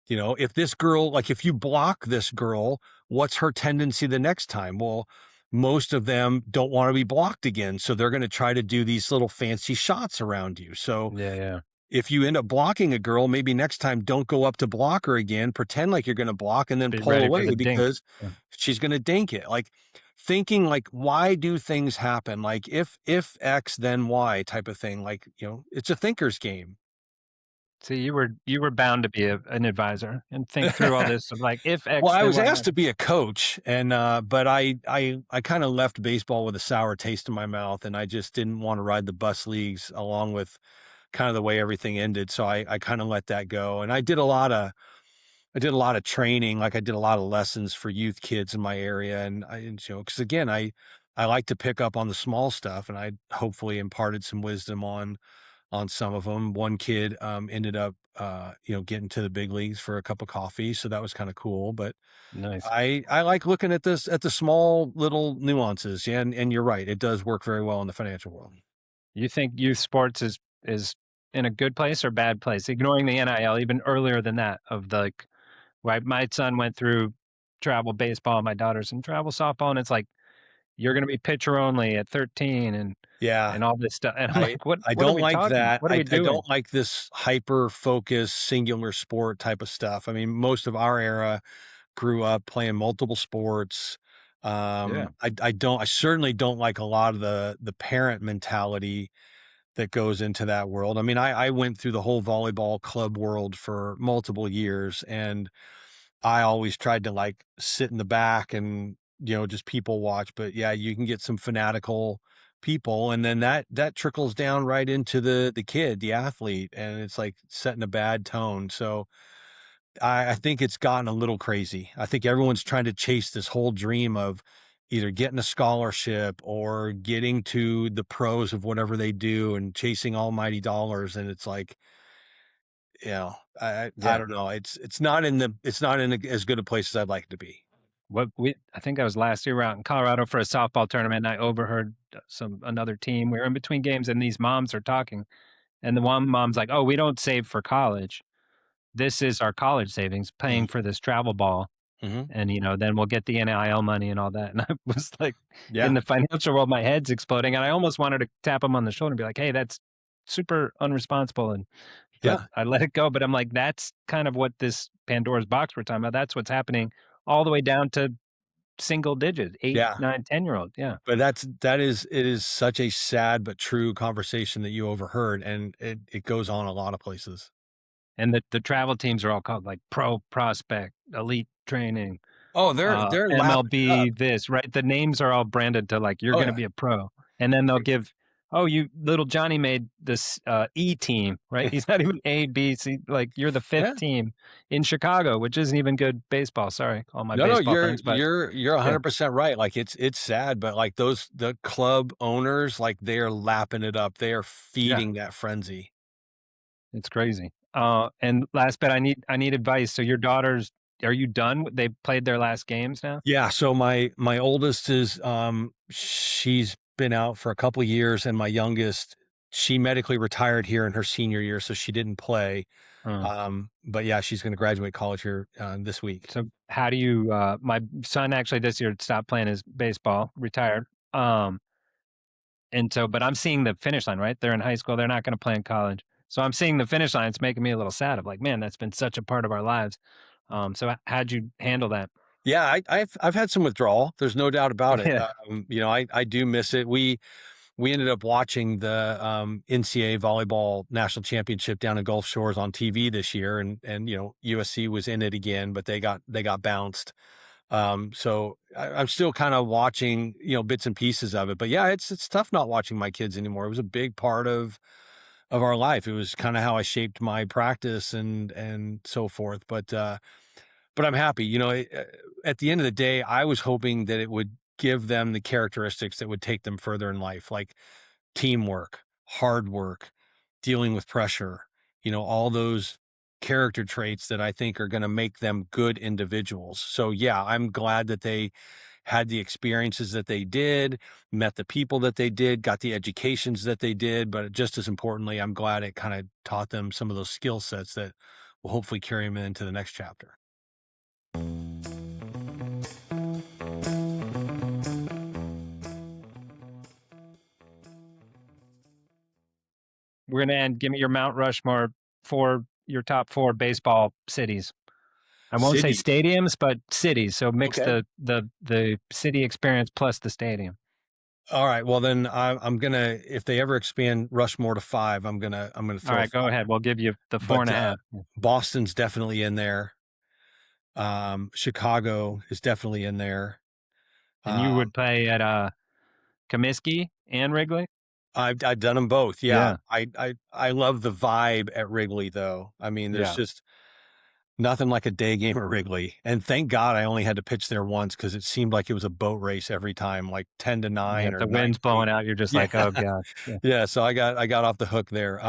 if this girl, like if you block this girl, what's her tendency the next time? Well, most of them don't want to be blocked again, so they're going to try to do these little fancy shots around you. So yeah, yeah. if you end up blocking a girl, maybe next time don't go up to block her again. Pretend like you're going to block and then Be pull ready for the away dink. because Yeah. she's going to dink it. Like thinking like, why do things happen? Like if X, then Y type of thing. Like, it's a thinker's game. See, you were bound to be an advisor and think through all this of like if Well, X I then was Y. asked to be a coach and, but I kind of left baseball with a sour taste in my mouth and I just didn't want to ride the bus leagues along with kind of the way everything ended. So I kind of let that go. And I did a lot of training, like I did a lot of lessons for youth kids in my area. Cause again, I like to pick up on the small stuff and I hopefully imparted some wisdom on some of them. One kid, ended up, getting to the big leagues for a cup of coffee. So that was kind of cool. But Nice. I like looking at the small little nuances. Yeah. And you're right. It does work very well in the financial world. You think youth sports is in a good place or bad place? Ignoring the NIL even earlier than that of the like right, my son went through travel baseball, my daughter's in travel softball, and it's like, you're gonna be pitcher only at 13 Yeah. and all this stuff. And I'm I like, "What I what are don't we like talking? that. What are I we I doing?" don't like this hyper focused singular sport type of stuff. I mean, most of our era grew up playing multiple sports. Yeah. I certainly don't like a lot of the parent mentality that goes into that world. I mean, I went through the whole volleyball club world for multiple years and I always tried to like sit in the back and, just people watch. But yeah, you can get some fanatical people and then that trickles down right into the kid, the athlete, and it's like setting a bad tone. So I think it's gotten a little crazy. I think everyone's trying to chase this whole dream of either getting a scholarship or getting to the pros of whatever they do and chasing almighty dollars. And it's like, I Yeah. don't know. It's not as good a place as I'd like it to be. I think I was last year out in Colorado for a softball tournament, and I overheard another team. We were in between games, and these moms are talking, and the one mom's like, "Oh, we don't save for college. This is our college savings, paying Mhm, for this travel ball, mhm. and then we'll get the NIL money and all that." And I was like, in Yeah, the financial world, my head's exploding, and I almost wanted to tap him on the shoulder and be like, "Hey, that's super unresponsible," but yeah, I let it go. But I'm like, that's kind of what this Pandora's box we're talking about. That's what's happening all the way down to single digits, 8, yeah. 9, 10-year-old. Yeah. But it is such a sad but true conversation that you overheard, and it goes on a lot of places. And the travel teams are all called like Pro Prospect, Elite Training, Oh, they're lapping it up. MLB this, right? The names are all branded to like, you're Oh, gonna yeah. be a pro. And then they'll give, "Oh, you little Johnny made this E team," right? He's not even A, B, C, like you're the fifth Yeah. team in Chicago, which isn't even good baseball. Sorry, all my No, baseball you're friends, but you're you're yeah, 100% right. Like, it's sad, but, like, the club owners, like, they are lapping it up. They are yeah, feeding that frenzy. it's crazy. And last bit, I need advice. So your daughters, are you done? They played their last games now? Yeah, so my oldest is, she's been out for a couple of years, and my youngest, she medically retired here in her senior year, so she didn't play. Uh, But yeah, she's gonna graduate college here, this week. so how do you my son actually this year stopped playing his baseball, retired. Um and so but I'm seeing the finish line, right? They're in high school, they're not going to play in college. So I'm seeing the finish line. It's making me a little sad of like, man, that's been such a part of our lives. So how'd you handle that? Yeah, I've had some withdrawal. There's no doubt about it. Yeah. I do miss it. We ended up watching the NCAA volleyball national championship down in Gulf Shores on TV this year, and USC was in it again, but they got bounced. So I'm still kind of watching bits and pieces of it, but yeah, it's tough not watching my kids anymore. It was a big part of our life. It was kind of how I shaped my practice and so forth. But I'm happy. At the end of the day, I was hoping that it would give them the characteristics that would take them further in life, like teamwork, hard work, dealing with pressure, all those character traits that I think are going to make them good individuals. So, yeah, I'm glad that they had the experiences that they did, met the people that they did, got the educations that they did. But just as importantly, I'm glad it kind of taught them some of those skill sets that will hopefully carry them into the next chapter. We're gonna end. Give me your Mount Rushmore for your top 4 baseball cities. I won't say Cities. stadiums, but cities. So mix Okay. the city experience plus the stadium. All right. Well, then I'm gonna, if they ever expand Rushmore to 5, I'm gonna All throw right, go 5. ahead. We'll give you the four But and a half. Boston's definitely in there. Chicago is definitely in there. And you Um, would play at Comiskey and Wrigley? I've done them both. Yeah. Yeah. I love the vibe at Wrigley though. I mean, there's Yeah. just nothing like a day game at Wrigley. And thank God I only had to pitch there once because it seemed like it was a boat race every time, like 10 to Yeah, 9 if or the 9 wind's to 8. blowing out, you're just Yeah. like, "Oh god." Yeah. Yeah. So I got off the hook there.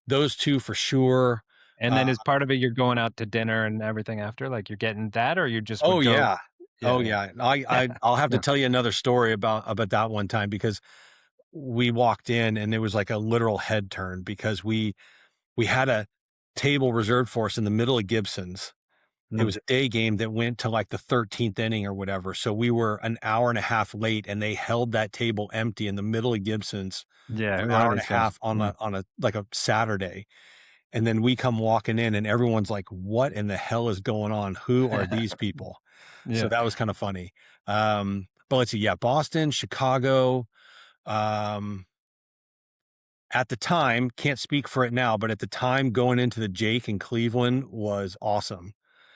Those two for sure. And Uh, then as part of it, you're going out to dinner and everything after? Like, you're getting that, or you just oh would go. yeah. Yeah, Oh yeah. yeah. I'll have to Yeah. tell you another story about that one time because we walked in and it was like a literal head turn because we had a table reserved for us in the middle of Gibsons. It Mm. was a day game that went to like the 13th inning or whatever. So we were an hour and a half late and they held that table empty in the middle of Gibsons Yeah, for an who are hour and a these guys? half on Yeah. a like a Saturday. And then we come walking in and everyone's like, what in the hell is going on? Who are these people? So Yeah. that was kind of funny. But let's see. Yeah. Boston, Chicago, um, at the time, can't speak for it now, but at the time going into the Jake in Cleveland was awesome.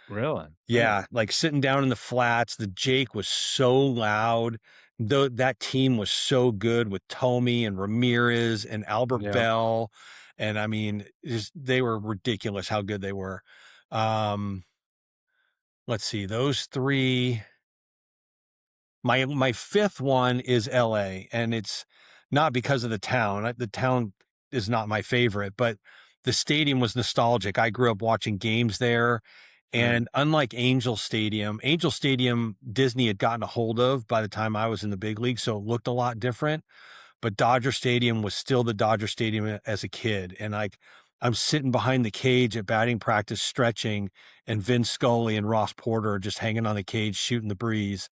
Really? Oh, Yeah, like sitting down in the flats, the Jake was so loud. Though that team was so good with Tomey and Ramirez and Albert yeah. Bell. And I mean, they were ridiculous how good they were. Um, let's see, those three. My fifth one is LA, and it's not because of the town. The town is not my favorite, but the stadium was nostalgic. I grew up watching games there. And unlike Angel Stadium, Disney had gotten a hold of by the time I was in the big league, so it looked a lot different. But Dodger Stadium was still the Dodger Stadium as a kid. And like, I'm sitting behind the cage at batting practice, stretching, and Vin Scully and Ross Porter are just hanging on the cage, shooting the breeze.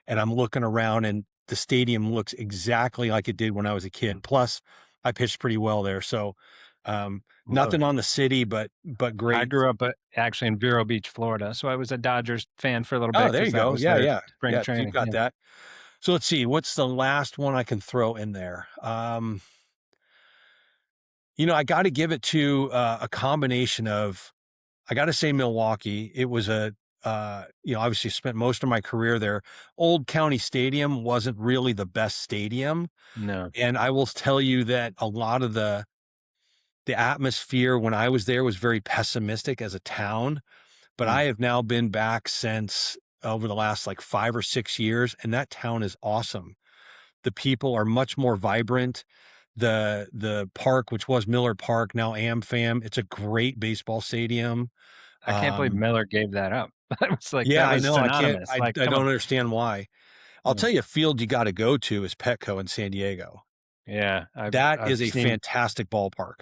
And I'm looking around, and the stadium looks exactly like it did when I was a kid. Plus, I pitched pretty well there. So, nothing on the city, but great. I grew up actually in Vero Beach, Florida, so I was a Dodgers fan for a little bit. Oh, there you go. Yeah. Spring training. You got that. So let's see. What's the last one I can throw in there? I got to give it to a combination of, I got to say Milwaukee. It was obviously spent most of my career there. Old County Stadium wasn't really the best stadium. No. And I will tell you that a lot of the atmosphere when I was there was very pessimistic as a town, but I have now been back since over the last like 5 or 6 years, and that town is awesome. The people are much more vibrant. The park, which was Miller Park, now AmFam, it's a great baseball stadium. I can't believe Miller gave that up. That was like, yeah, that was I know. synonymous. I don't understand why. I'll tell you, a field you got to go to is Petco in San Diego. Yeah. That is a fantastic ballpark.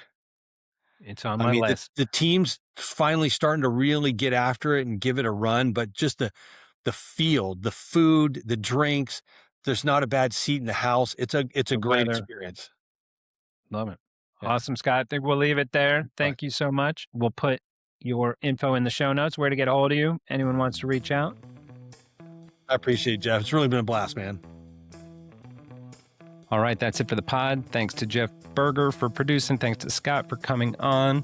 It's on my list. The team's finally starting to really get after it and give it a run, but just the field, the food, the drinks, there's not a bad seat in the house. It's a great experience. Love it. Yeah. Awesome, Scott. I think we'll leave it there. Thank you so much. We'll put your info in the show notes, where to get a hold of you. Anyone wants to reach out? I appreciate it, Jeff. It's really been a blast, man. All right, that's it for the pod. Thanks to Jeff Berger for producing. Thanks to Scott for coming on.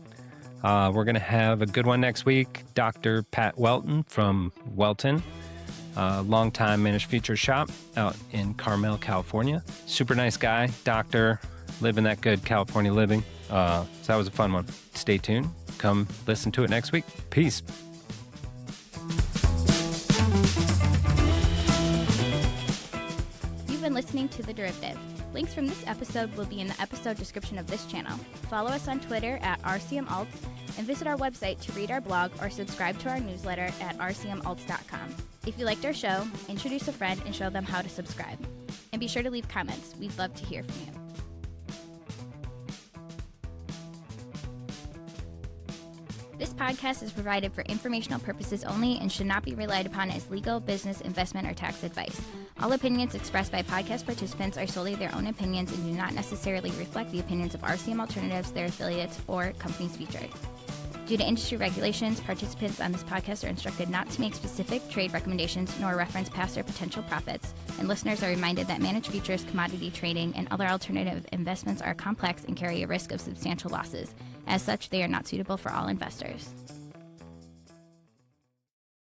We're going to have a good one next week. Dr. Pat Welton from Welton, longtime managed feature shop out in Carmel, California. Super nice guy, doctor, living that good California living. So that was a fun one. Stay tuned. Come listen to it next week. Peace. You've been listening to The Derivative. Links from this episode will be in the episode description of this channel. Follow us on Twitter at RCMAlts and visit our website to read our blog or subscribe to our newsletter at rcmalts.com. If you liked our show, introduce a friend and show them how to subscribe. And be sure to leave comments. We'd love to hear from you. This podcast is provided for informational purposes only and should not be relied upon as legal, business, investment, or tax advice. All opinions expressed by podcast participants are solely their own opinions and do not necessarily reflect the opinions of RCM Alternatives, their affiliates, or companies featured. Due to industry regulations, participants on this podcast are instructed not to make specific trade recommendations nor reference past or potential profits, and listeners are reminded that managed futures, commodity trading, and other alternative investments are complex and carry a risk of substantial losses. As such, they are not suitable for all investors.